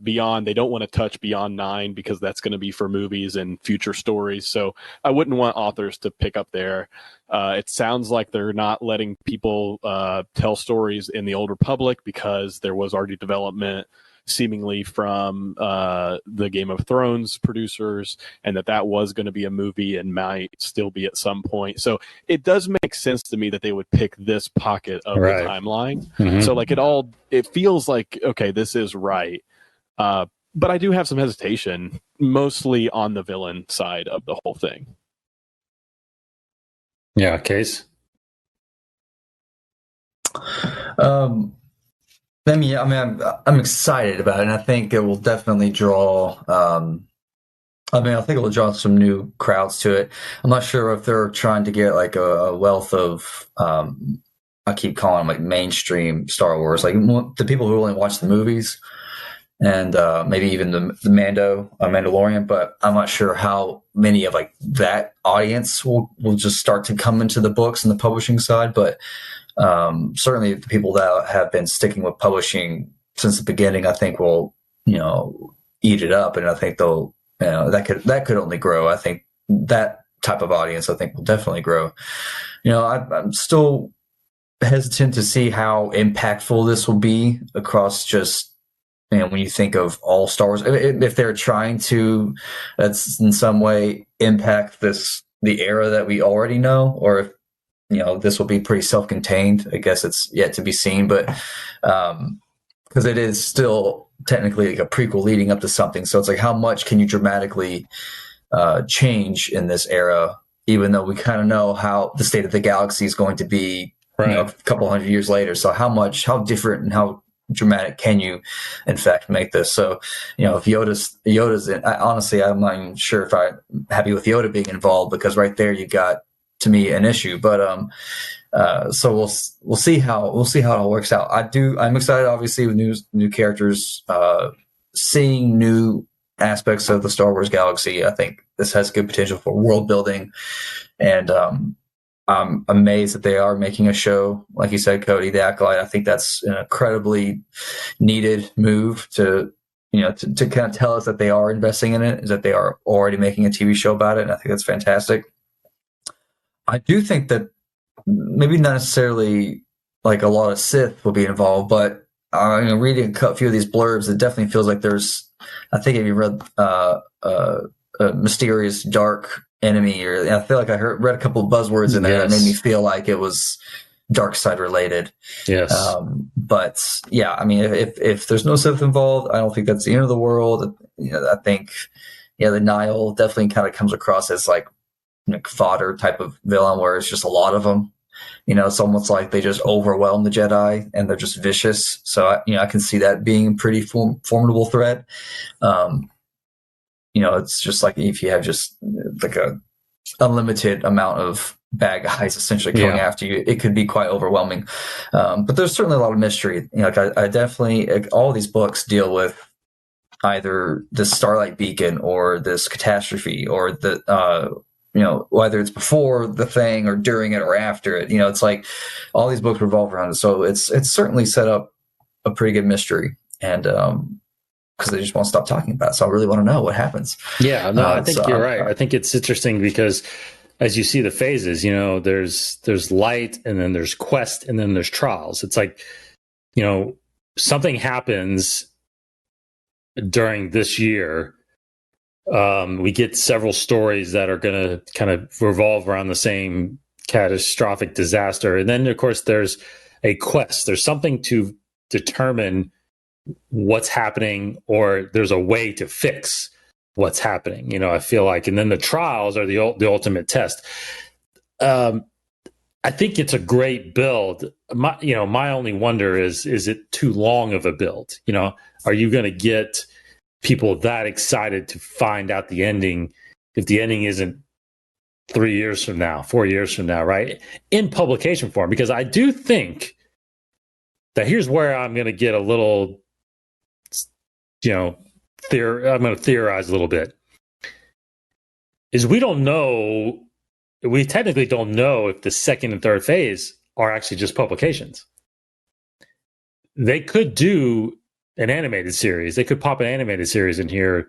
beyond. They don't want to touch beyond 9 because that's going to be for movies and future stories. So I wouldn't want authors to pick up there. It sounds like they're not letting people tell stories in the Old Republic because there was already development seemingly from the Game of Thrones producers, and that was going to be a movie and might still be at some point. So it does make sense to me that they would pick this pocket of the timeline. Mm-hmm. So, like, it feels like, okay, this is right. But I do have some hesitation, mostly on the villain side of the whole thing. Yeah, Case? I mean, I'm excited about it, and I think it will definitely draw. I think it will draw some new crowds to it. I'm not sure if they're trying to get like a wealth of. I keep calling them like mainstream Star Wars, like the people who only watch the movies, and maybe even the Mandalorian. But I'm not sure how many of like that audience will just start to come into the books and the publishing side, but. Certainly the people that have been sticking with publishing since the beginning, I think will, eat it up. And I think they'll, that could only grow. I think that type of audience, I think, will definitely grow. I'm still hesitant to see how impactful this will be across just, when you think of all Star Wars, if they're trying to, that's in some way impact the era that we already know, or if, this will be pretty self-contained. I guess it's yet to be seen, but because it is still technically like a prequel leading up to something. So it's like, how much can you dramatically change in this era, even though we kind of know how the state of the galaxy is going to be a couple hundred years later. So how different and how dramatic can you in fact make this? So, if Yoda's in, honestly, I'm not even sure if I'm happy with Yoda being involved, because right there you got, to me, an issue. But so we'll see how it all works out. I'm excited, obviously, with new characters, seeing new aspects of the Star Wars galaxy. I think this has good potential for world building, and I'm amazed that they are making a show, like you said, Cody, The Acolyte. I think that's an incredibly needed move to kind of tell us that they are investing in it, is that they are already making a TV show about it, and I think that's fantastic. I do think that maybe not necessarily like a lot of Sith will be involved, but reading a few of these blurbs, it definitely feels like there's. I think if you read a mysterious dark enemy, or I feel like I read a couple of buzzwords in there that made me feel like it was dark side related. Yes, but yeah, I mean, if there's no Sith involved, I don't think that's the end of the world. I think the Nile definitely kind of comes across as like fodder type of villain, where it's just a lot of them. It's almost like they just overwhelm the Jedi and they're just vicious. So I can see that being a pretty formidable threat. It's just like if you have just like a unlimited amount of bad guys essentially coming after you, it could be quite overwhelming. But there's certainly a lot of mystery. Like I definitely, all these books deal with either this Starlight Beacon or this catastrophe, or the whether it's before the thing or during it or after it. It's like all these books revolve around it. So it's certainly set up a pretty good mystery. And because they just won't stop talking about it. So I really want to know what happens. Yeah, no, I think so you're right. I think it's interesting because as you see the phases, there's light, and then there's quest, and then there's trials. It's like, something happens during this year. We get several stories that are going to kind of revolve around the same catastrophic disaster. And then, of course, there's a quest. There's something to determine what's happening, or there's a way to fix what's happening. I feel like, and then the trials are the ultimate test. I think it's a great build. My only wonder is it too long of a build? Are you going to get people that excited to find out the ending if the ending isn't 3 years from now, 4 years from now, right? In publication form, because I do think that here's where I'm going to get a little, I'm going to theorize a little bit, is we technically don't know if the second and third phase are actually just publications. They could do an animated series. They could pop an animated series in here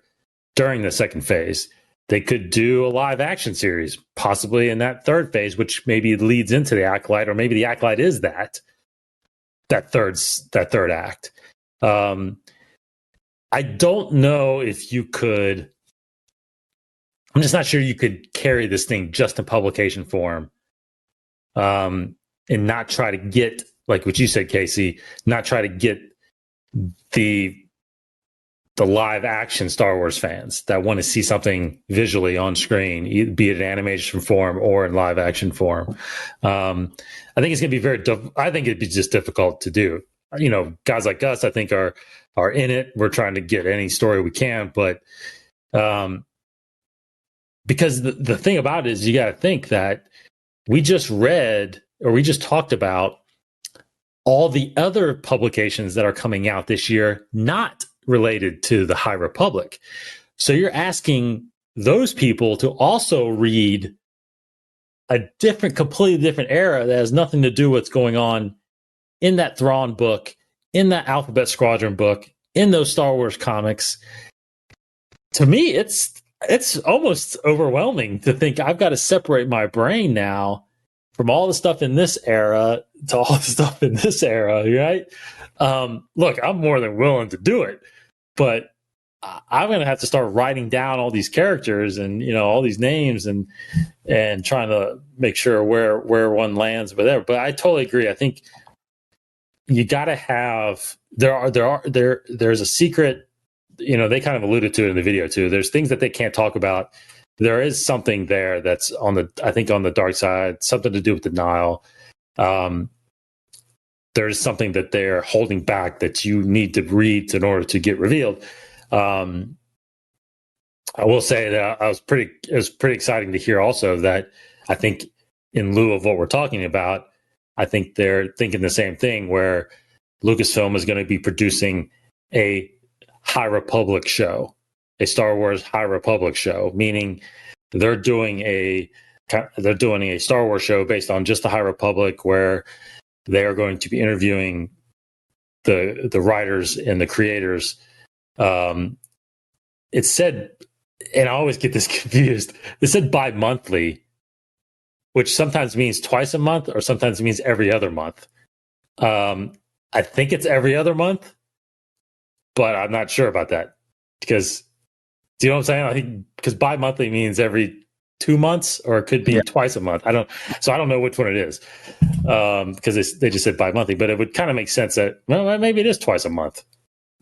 during the second phase. They could do a live action series, possibly in that third phase, which maybe leads into the Acolyte, or maybe the Acolyte is that third act. I don't know if you could. I'm just not sure you could carry this thing just in publication form, and not try to get, like what you said, Casey, not try to get the live action Star Wars fans that want to see something visually on screen, be it in animation form or in live action form. I think it's going to be I think it'd be just difficult to do. Guys like us, I think, are in it. We're trying to get any story we can, but because the thing about it is, you got to think that we just read, or we just talked about all the other publications that are coming out this year, not related to the High Republic. So you're asking those people to also read a completely different era that has nothing to do with what's going on in that Thrawn book, in that Alphabet Squadron book, in those Star Wars comics. To me, it's almost overwhelming to think I've got to separate my brain now from all the stuff in this era to all the stuff in this era, right? Look, I'm more than willing to do it, but I'm going to have to start writing down all these characters and all these names and trying to make sure where one lands with there. But I totally agree. I think you got to have there's a secret. They kind of alluded to it in the video too. There's things that they can't talk about. There is something there that's on the dark side, something to do with denial. There's something that they're holding back that you need to read in order to get revealed. I will say that it was pretty exciting to hear also that I think, in lieu of what we're talking about, I think they're thinking the same thing, where Lucasfilm is going to be producing a High Republic show, a Star Wars High Republic show, meaning they're doing a Star Wars show based on just the High Republic, where they are going to be interviewing the writers and the creators. It said, and I always get this confused, it said bi-monthly, which sometimes means twice a month or sometimes means every other month. I think it's every other month, but I'm not sure about that, because, do you know what I'm saying? I think because bi-monthly means every 2 months, or it could be twice a month. I don't know which one it is, because they just said bi-monthly, but it would kind of make sense that, well, maybe it is twice a month.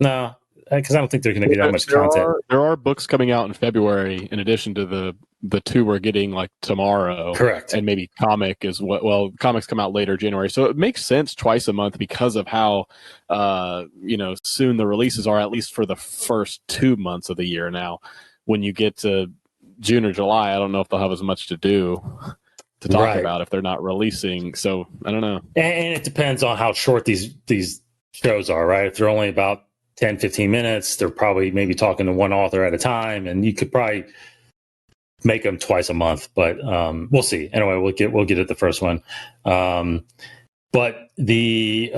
No, because I don't think there's going to be that much content. There are books coming out in February in addition to the two we're getting like tomorrow. Correct. And maybe comic is well, comics come out later January. So it makes sense twice a month because of how soon the releases are, at least for the first 2 months of the year. Now, when you get to June or July, I don't know if they'll have as much to do to talk about if they're not releasing. So I don't know. And it depends on how short these shows are, right? If they're only about 10, 15 minutes, they're probably maybe talking to one author at a time, and you could probably make them twice a month, but we'll see. Anyway, we'll get at the first one. But the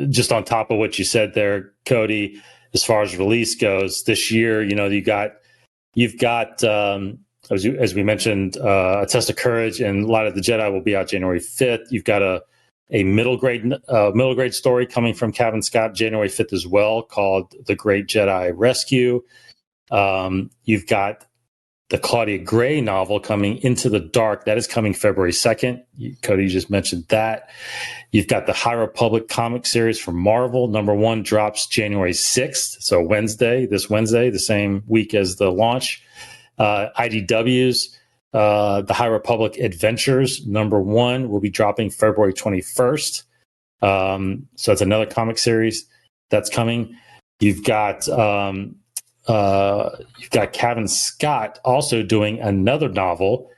just on top of what you said there, Cody, as far as release goes this year. You've got as we mentioned, A Test of Courage and Light of the Jedi will be out January 5th. You've got a middle grade story coming from Kevin Scott January 5th as well, called The Great Jedi Rescue. You've got the Claudia Gray novel coming, Into the Dark. That is coming February 2nd. Cody, you just mentioned that. You've got the High Republic comic series from Marvel. Number 1 drops January 6th. So this Wednesday, the same week as the launch. IDW's The High Republic Adventures, number 1, will be dropping February 21st. So that's another comic series that's coming. You've got Kevin Scott also doing another novel.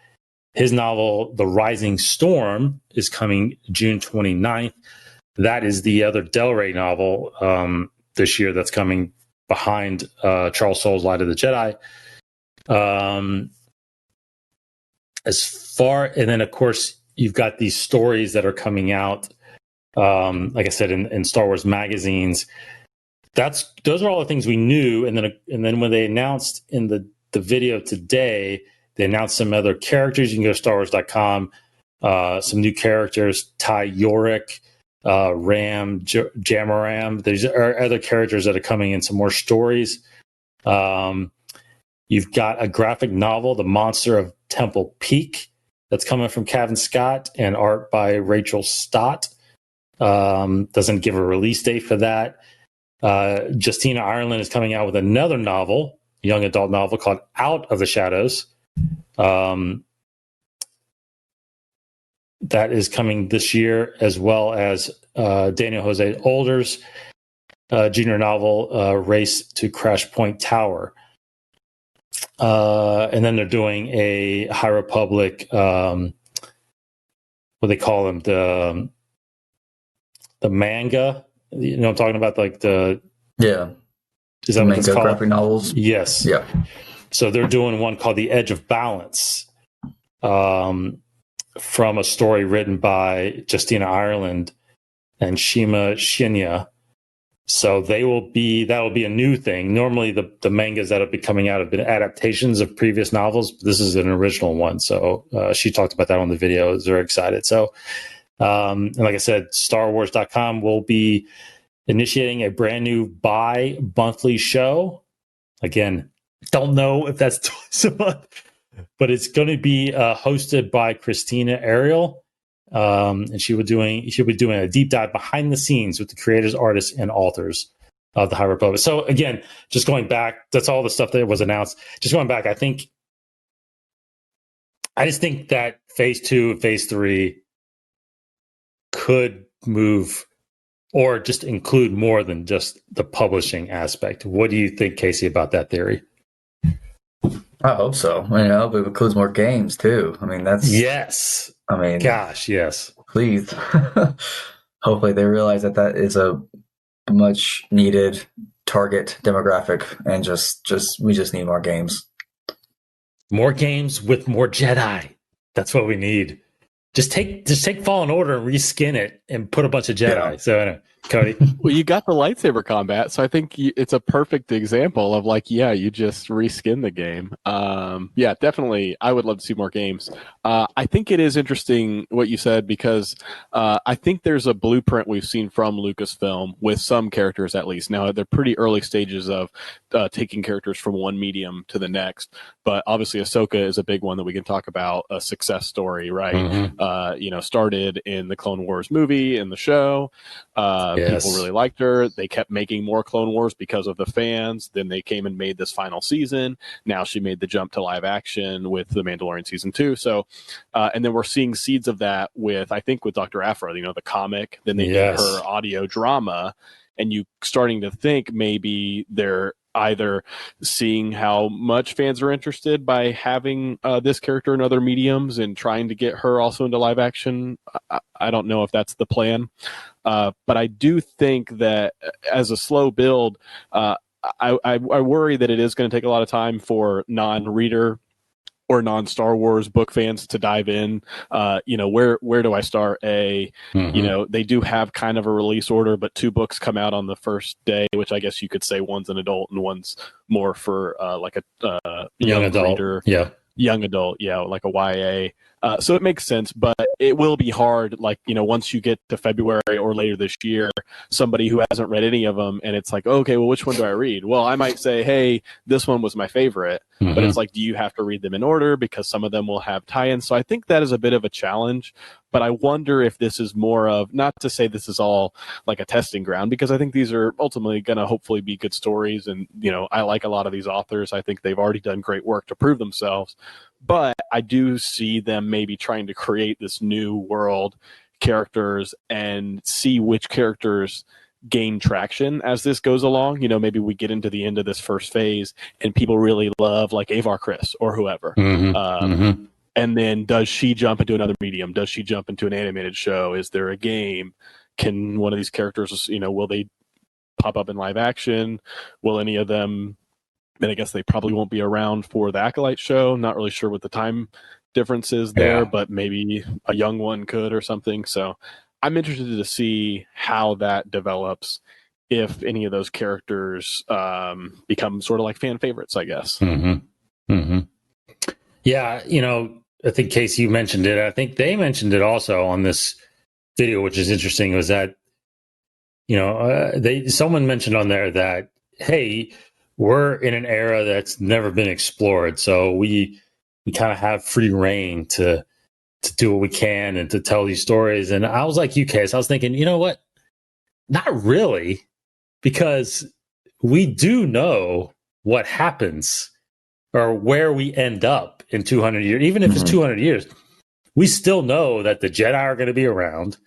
His novel, The Rising Storm, is coming June 29th. That is the other Del Rey novel this year that's coming behind Charles Soule's Light of the Jedi. And then of course you've got these stories that are coming out, like I said, in Star Wars magazines. Those are all the things we knew. And then when they announced in the video today, they announced some other characters. You can go to StarWars.com. Some new characters: Ty Yorick, Ram Jamaram. There's other characters that are coming in. Some more stories. You've got a graphic novel, The Monster of Temple Peak, that's coming from Kevin Scott and art by Rachel Stott. Doesn't give a release date for that. Justina Ireland is coming out with another novel, young adult novel called Out of the Shadows. That is coming this year, as well as Daniel Jose Older's junior novel, Race to Crash Point Tower. And then they're doing a High Republic, what they call them, the manga. You know what I'm talking about? Like is that the what it's manga called? graphic novels? Yes. Yeah. So they're doing one called The Edge of Balance, from a story written by Justina Ireland and Shima Shinya. So that'll be a new thing. Normally the mangas that have been coming out have been adaptations of previous novels, but this is an original one. So she talked about that on the video. I was very excited. So, and like I said, StarWars.com will be initiating a brand new bi-monthly show. Again, don't know if that's twice a month, but it's going to be hosted by Christina Ariel. And she'll be doing a deep dive behind the scenes with the creators, artists, and authors of the High Republic. So again, just going back, that's all the stuff that was announced. Just going back, I just think that phase 2 and phase 3 could move or just include more than just the publishing aspect. What do you think, Casey, about that theory? I hope so. I hope it includes more games too. Yes. Gosh, yes. Please. Hopefully they realize that is a much needed target demographic, and we just need more games. More games with more Jedi. That's what we need. Just take Fallen Order and reskin it and put a bunch of Jedi. Yeah. So anyway, Cody. Well, you got the lightsaber combat, so I think it's a perfect example of you just reskin the game. Yeah, definitely. I would love to see more games. I think it is interesting what you said, because I think there's a blueprint we've seen from Lucasfilm with some characters, at least. Now, they're pretty early stages of taking characters from one medium to the next, but obviously Ahsoka is a big one that we can talk about, a success story, right? Mm-hmm. Started in the Clone Wars movie, in the show. Yes. People really liked her. They kept making more Clone Wars because of the fans. Then they came and made this final season. Now she made the jump to live action with The Mandalorian season 2. So, and then we're seeing seeds of that with Dr. Aphra, the comic. Then they did her audio drama, and you starting to think maybe they're either seeing how much fans are interested by having this character in other mediums and trying to get her also into live action. I don't know if that's the plan. But I do think that as a slow build, I worry that it is going to take a lot of time for non-reader or non-Star Wars book fans to dive in. Where do I start? They do have kind of a release order, but 2 books come out on the first day, which I guess you could say one's an adult and one's more for like a young adult reader. Yeah. Young adult, yeah, like a YA. So it makes sense, but it will be hard, like, once you get to February or later this year, somebody who hasn't read any of them, and it's like, okay, well, which one do I read? Well, I might say, hey, this one was my favorite, but it's like, do you have to read them in order? Because some of them will have tie-ins. So I think that is a bit of a challenge, but I wonder if this is more of, not to say this is all like a testing ground, because I think these are ultimately going to hopefully be good stories. And, I like a lot of these authors. I think they've already done great work to prove themselves. But I do see them maybe trying to create this new world, characters, and see which characters gain traction as this goes along. Maybe we get into the end of this first phase and people really love like Avar Chris or whoever. And then does she jump into another medium? Does she jump into an animated show? Is there a game? Can one of these characters, will they pop up in live action? Will any of them... And I guess they probably won't be around for the Acolyte show. Not really sure what the time difference is there, but maybe a young one could or something. So I'm interested to see how that develops, if any of those characters become sort of like fan favorites, I guess. Yeah, I think, Casey, you mentioned it. I think they mentioned it also on this video, which is interesting, was that, someone mentioned on there that, hey, we're in an era that's never been explored, so we kind of have free reign to do what we can and to tell these stories. And I was like, I was thinking, you know what? Not really, because we do know what happens or where we end up in 200 years. Even if it's 200 years, we still know that the Jedi are going to be around,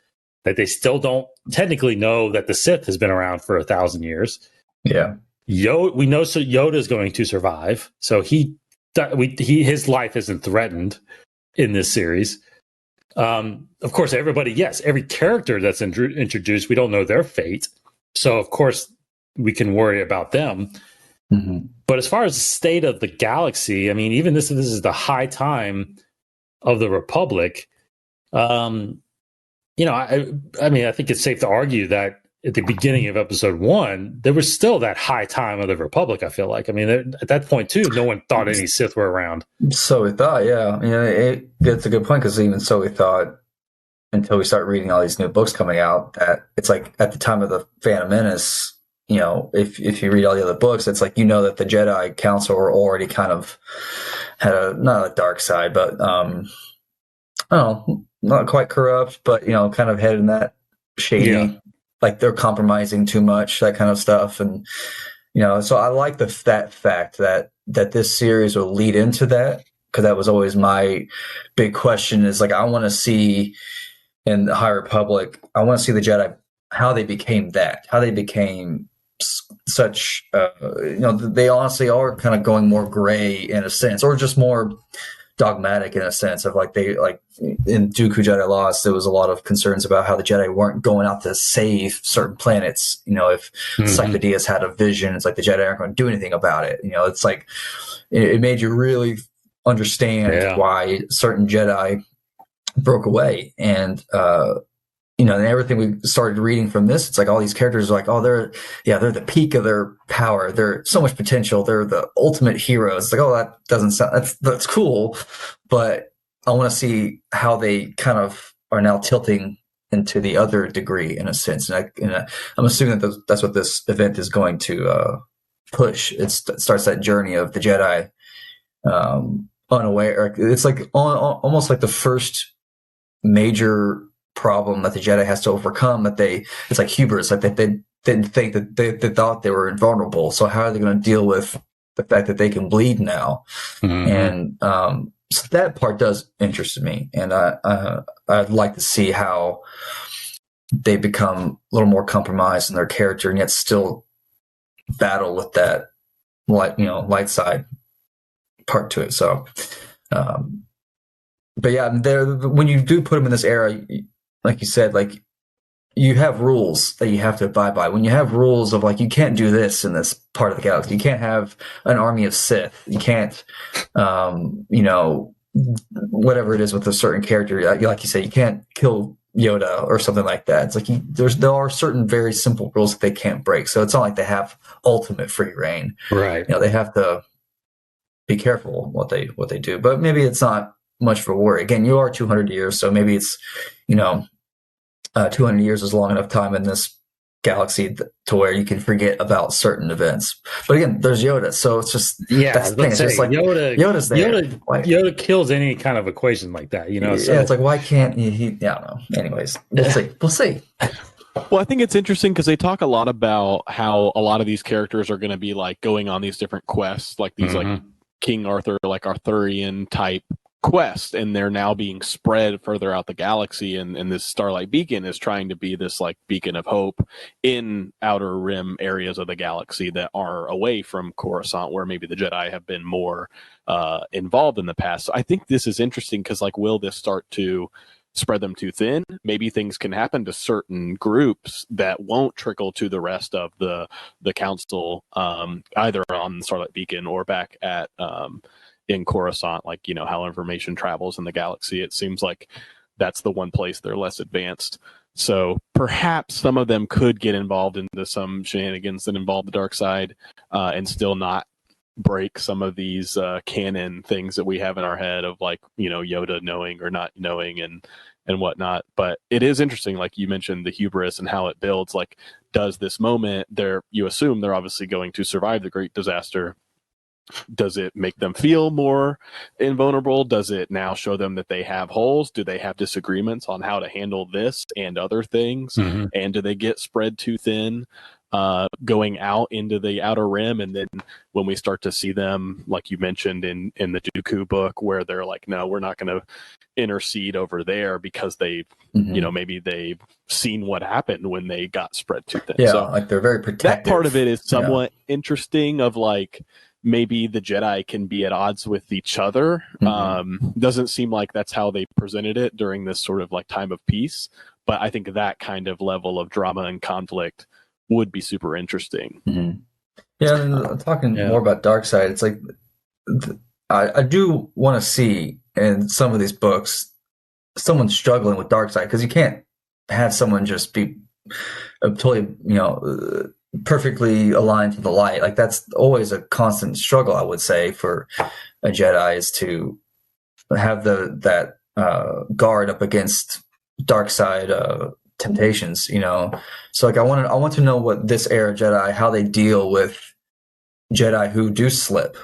that they still don't technically know that the Sith has been around for 1,000 years. Yeah. We know Yoda's going to survive, so his life isn't threatened in this series. Of course, every character that's introduced, we don't know their fate, so of course we can worry about them. But as far as the state of the galaxy, I mean, even this is the high time of the Republic. I think it's safe to argue that at the beginning of episode 1, there was still that high time of the Republic, I feel like. I mean, at that point, too, no one thought any Sith were around. So we thought, yeah. It's a good point, because even so we thought, until we start reading all these new books coming out, that it's like at the time of the Phantom Menace, if you read all the other books, it's like, that the Jedi Council were already kind of had not a dark side, but I don't know, not quite corrupt, but, kind of headed in that shady, like they're compromising too much, that kind of stuff. And, so I like that fact that this series will lead into that, because that was always my big question, is like, I want to see in the High Republic, I want to see the Jedi, how they became such, they honestly are kind of going more gray in a sense, or just more dogmatic in a sense of like in Dooku Jedi Lost, there was a lot of concerns about how the Jedi weren't going out to save certain planets. If Cypher Diaz had a vision, it's like the Jedi aren't going to do anything about it. It's like it made you really understand why certain Jedi broke away. And and everything we started reading from this, it's like all these characters are like, oh, they're the peak of their power. They're so much potential. They're the ultimate heroes. It's like, oh, that doesn't sound, that's cool. But I want to see how they kind of are now tilting into the other degree, in a sense. And I'm assuming that that's what this event is going to push. It starts that journey of the Jedi unaware. It's like almost like the first major problem that the Jedi has to overcome, it's like hubris, like that they didn't think that they thought they were invulnerable. So how are they going to deal with the fact that they can bleed now? And so that part does interest me, and I'd like to see how they become a little more compromised in their character, and yet still battle with that light side part to it. So, but yeah, when you do put them in this era, like you said, like you have rules that you have to abide by. When you have rules of like, you can't do this in this part of the galaxy, you can't have an army of Sith, you can't, whatever it is with a certain character, like you say, you can't kill Yoda or something like that. It's like there are certain very simple rules that they can't break. So it's not like they have ultimate free reign. Right. They have to be careful what they do. But maybe it's not much for worry. Again, you are 200 years, so maybe it's 200 years is long enough time in this galaxy to where you can forget about certain events. But again, there's Yoda, so it's just that's the thing. It's just like Yoda's there. Yoda kills any kind of equation like that, So. Yeah, it's like, why can't he? I don't know. Anyways, we'll see. Well, I think it's interesting because they talk a lot about how a lot of these characters are going to be like going on these different quests, like these like King Arthur, like Arthurian type quest, and they're now being spread further out the galaxy, and this Starlight Beacon is trying to be this like beacon of hope in outer rim areas of the galaxy that are away from Coruscant, where maybe the Jedi have been more involved in the past. So I think this is interesting because like, will this start to spread them too thin? Maybe things can happen to certain groups that won't trickle to the rest of the council, either on Starlight Beacon or back at in Coruscant, like, how information travels in the galaxy. It seems like that's the one place they're less advanced. So perhaps some of them could get involved into some shenanigans that involve the dark side, and still not break some of these canon things that we have in our head of like, Yoda knowing or not knowing and whatnot. But it is interesting, like you mentioned, the hubris and how it builds. Like, does this moment you assume they're obviously going to survive the great disaster. Does it make them feel more invulnerable? Does it now show them that they have holes? Do they have disagreements on how to handle this and other things? And do they get spread too thin going out into the outer rim? And then when we start to see them, like you mentioned in the Dooku book, where they're like, no, we're not going to intercede over there because they've, maybe they've seen what happened when they got spread too thin. Yeah, so like they're very protective. That part of it is somewhat interesting, of like, maybe the Jedi can be at odds with each other. Doesn't seem like that's how they presented it during this sort of like time of peace. But I think that kind of level of drama and conflict would be super interesting. Yeah, and talking more about dark side, it's like I do want to see in some of these books someone struggling with dark side, because you can't have someone just be totally, perfectly aligned to the light. Like, that's always a constant struggle, I would say, for a Jedi, is to have that guard up against dark side temptations. So like, I want to know what this era Jedi, how they deal with Jedi who do slip.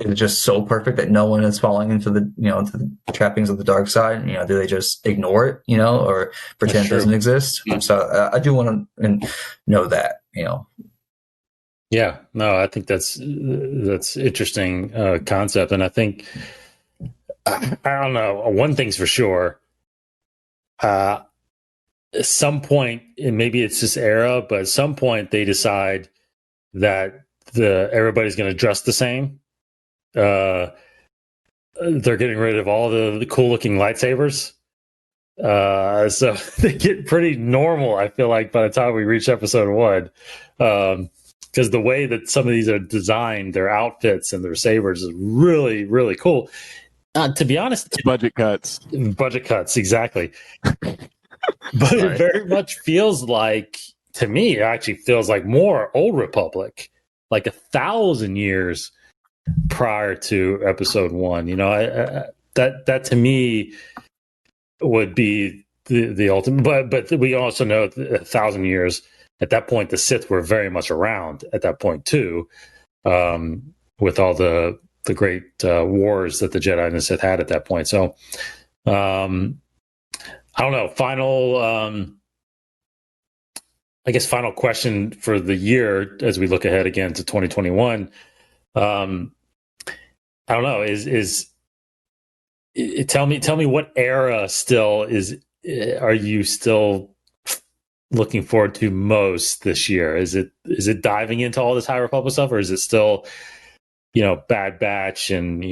Is it just so perfect that no one is falling into the into the trappings of the dark side? Do they just ignore it, or pretend it doesn't exist? So I do want to know that. Yeah, no, I think that's interesting concept, and I think I don't know. One thing's for sure. At some point, and maybe it's this era, but at some point they decide that everybody's going to dress the same. They're getting rid of all the cool looking lightsabers. So they get pretty normal, I feel like, by the time we reach episode 1. Because the way that some of these are designed, their outfits and their sabers, is really, really cool. To be honest, budget cuts, exactly. But it very much feels like, to me, it actually feels like more Old Republic, like 1,000 years prior to episode 1. That to me would be the ultimate. But we also know 1,000 years at that point, the Sith were very much around at that point too, with all the great wars that the Jedi and the Sith had at that point. So I don't know. Final question for the year as we look ahead again to 2021. I don't know. Tell me what era are you still looking forward to most this year? Is it diving into all this High Republic stuff, or is it still, Bad Batch and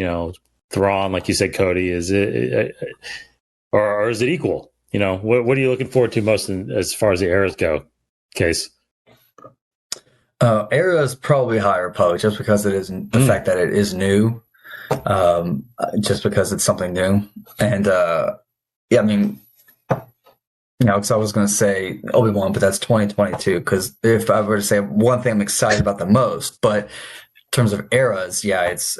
Thrawn, like you said, Cody? Is it, or is it equal? what are you looking forward to most as far as the eras go, Case? Era is probably High Republic, just because it isn't the fact that it is new, just because it's something new. And yeah, I mean, because I was going to say Obi-Wan, but that's 2022. Because if I were to say one thing I'm excited about the most, but in terms of eras, yeah, it's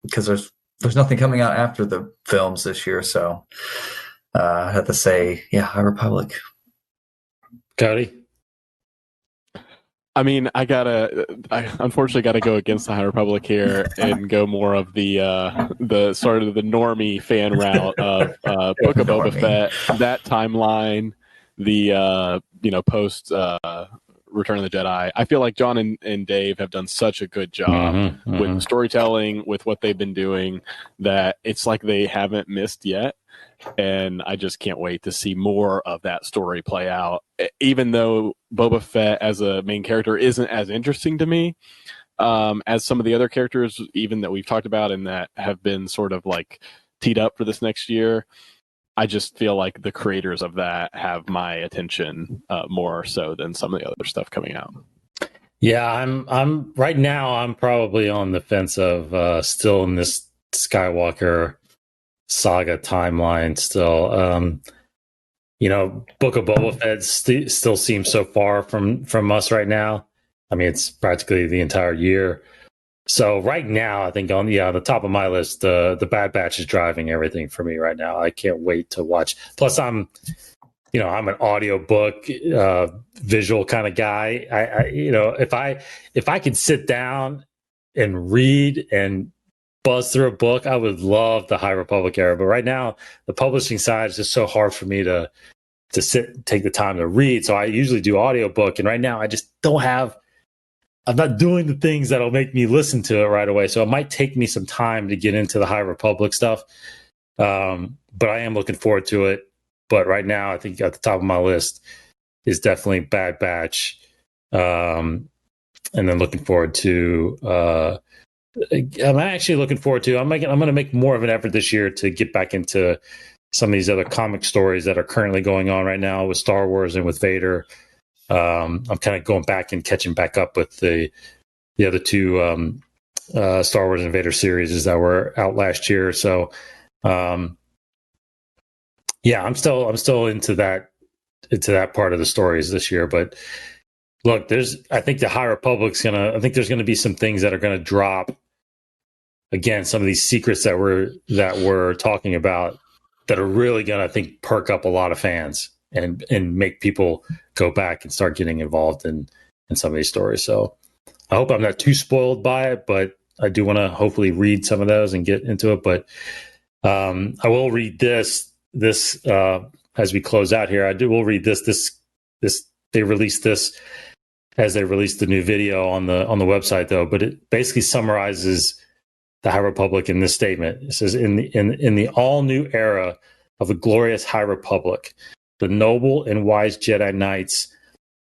because there's nothing coming out after the films this year, so I have to say, yeah, High Republic. Cody? I mean, I unfortunately gotta go against the High Republic here and go more of the sort of the normie fan route of Book of Boba Fett, that timeline, the post Return of the Jedi. I feel like John and Dave have done such a good job with the storytelling, with what they've been doing, that it's like they haven't missed yet. And I just can't wait to see more of that story play out. Even though Boba Fett as a main character isn't as interesting to me as some of the other characters, even that we've talked about and that have been sort of like teed up for this next year, I just feel like the creators of that have my attention more so than some of the other stuff coming out. Yeah, I'm right now. I'm probably on the fence of still in this Skywalker Saga timeline still. Book of Boba Fett still seems so far from us right now. I mean, it's practically the entire year. So right now, I think on the top of my list, the Bad Batch is driving everything for me right now. I can't wait to watch. Plus, I'm an audiobook visual kind of guy. If I could sit down and read and buzz through a book, I would love the High Republic era. But right now, the publishing side is just so hard for me to sit and take the time to read. So I usually do audiobook. And right now, I just I'm not doing the things that'll make me listen to it right away. So it might take me some time to get into the High Republic stuff. But I am looking forward to it. But right now, I think at the top of my list is definitely Bad Batch. And then looking forward to I'm actually looking forward to. I'm going to make more of an effort this year to get back into some of these other comic stories that are currently going on right now with Star Wars and with Vader. I'm kind of going back and catching back up with the other two Star Wars and Vader series that were out last year. So, yeah, I'm still into that part of the stories this year. But look, I think the High Republic's I think there's gonna be some things that are gonna drop. Again, some of these secrets that we're talking about that are really going to, I think, perk up a lot of fans and make people go back and start getting involved in some of these stories. So I hope I'm not too spoiled by it, but I do want to hopefully read some of those and get into it. But I will read this as we close out here. Will read this. They released this as they released the new video on the website, though. But it basically summarizes the High Republic in this statement. It says, in the all-new era of the glorious High Republic, the noble and wise Jedi Knights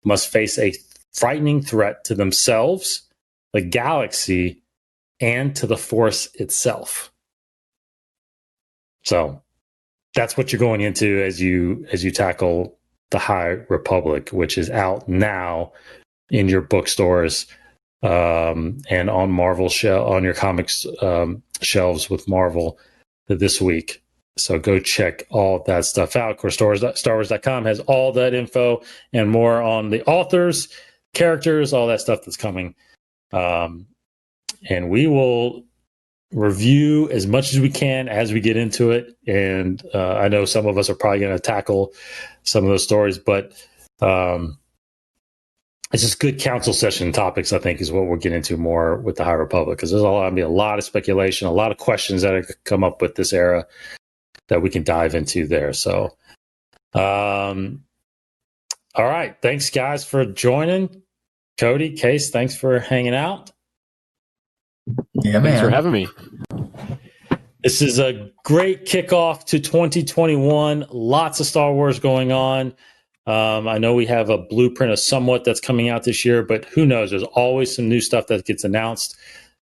must face a frightening threat to themselves, the galaxy, and to the Force itself. So that's what you're going into as you tackle the High Republic, which is out now in your bookstores. And on Marvel on your comics shelves with Marvel this week. So go check all that stuff out. Of course, StarWars.com has all that info and more on the authors, characters, all that stuff that's coming. And we will review as much as we can as we get into it. And I know some of us are probably going to tackle some of those stories, but it's just good council session topics, I think, is what we'll get into more with the High Republic, because there's going to be a lot of speculation, a lot of questions that have come up with this era that we can dive into there. So, all right. Thanks, guys, for joining. Cody, Case, thanks for hanging out. Yeah, man. Thanks for having me. This is a great kickoff to 2021. Lots of Star Wars going on. I know we have a blueprint of somewhat that's coming out this year, but who knows? There's always some new stuff that gets announced.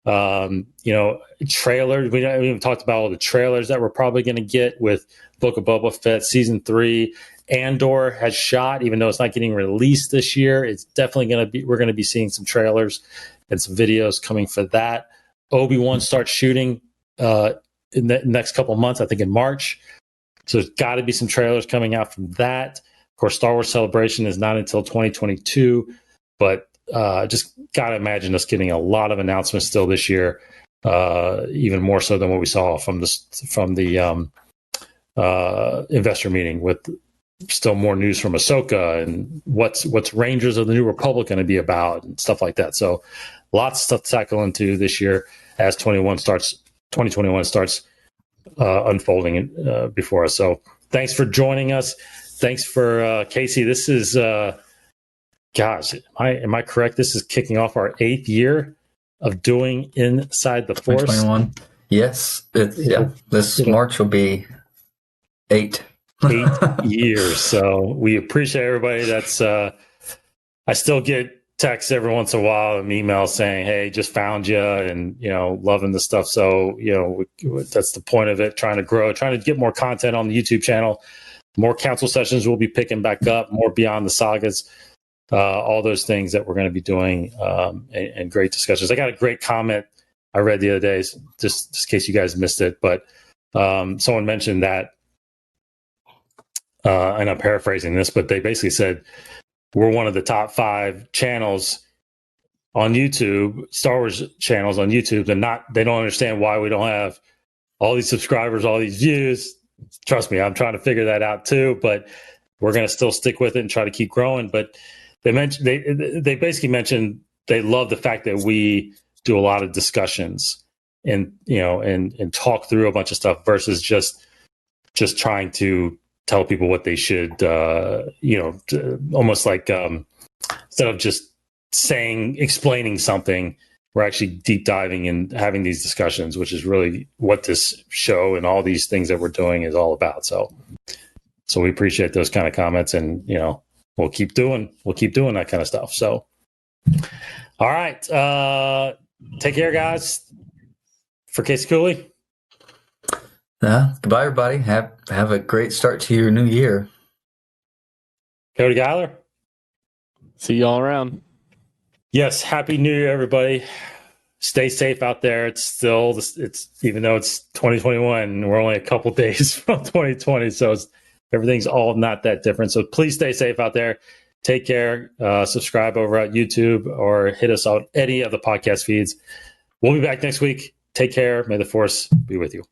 Trailers. We haven't even talked about all the trailers that we're probably going to get with Book of Boba Fett Season 3. Andor has shot, even though it's not getting released this year. It's definitely going to be, we're going to be seeing some trailers and some videos coming for that. Obi-Wan starts shooting in the next couple of months, I think in March. So there's got to be some trailers coming out from that. Of course, Star Wars Celebration is not until 2022, but just got to imagine us getting a lot of announcements still this year, even more so than what we saw from the investor meeting, with still more news from Ahsoka and what's Rangers of the New Republic going to be about and stuff like that. So lots of stuff to tackle into this year as 2021 starts unfolding before us. So thanks for joining us. Thanks for Casey. This is gosh, am I correct? This is kicking off our 8th year of doing Inside the Force. 2021. Yes. This March will be 8 years. So we appreciate everybody that's I still get texts every once in a while and emails saying, hey, just found you, and loving the stuff. So that's the point of it, trying to grow, trying to get more content on the YouTube channel. More council sessions will be picking back up, more beyond the sagas, all those things that we're going to be doing, and great discussions. I got a great comment I read the other day, just in case you guys missed it, but someone mentioned that, and I'm paraphrasing this, but they basically said we're one of the top 5 channels on YouTube, Star Wars channels on YouTube, and they don't understand why we don't have all these subscribers, all these views. Trust me, I'm trying to figure that out too, but we're going to still stick with it and try to keep growing. But they basically mentioned they love the fact that we do a lot of discussions and talk through a bunch of stuff versus just trying to tell people what they should, almost like instead of just explaining something, we're actually deep diving and having these discussions, which is really what this show and all these things that we're doing is all about. So we appreciate those kind of comments, and we'll keep doing that kind of stuff. So, all right, take care, guys. For Casey Cooley. Goodbye, everybody. Have a great start to your new year. Cody Geiler. See y'all around. Yes, Happy New Year, everybody. Stay safe out there. It's even though it's 2021, we're only a couple days from 2020, so everything's all not that different. So please stay safe out there. Take care. Subscribe over at YouTube or hit us on any of the podcast feeds. We'll be back next week. Take care. May the Force be with you.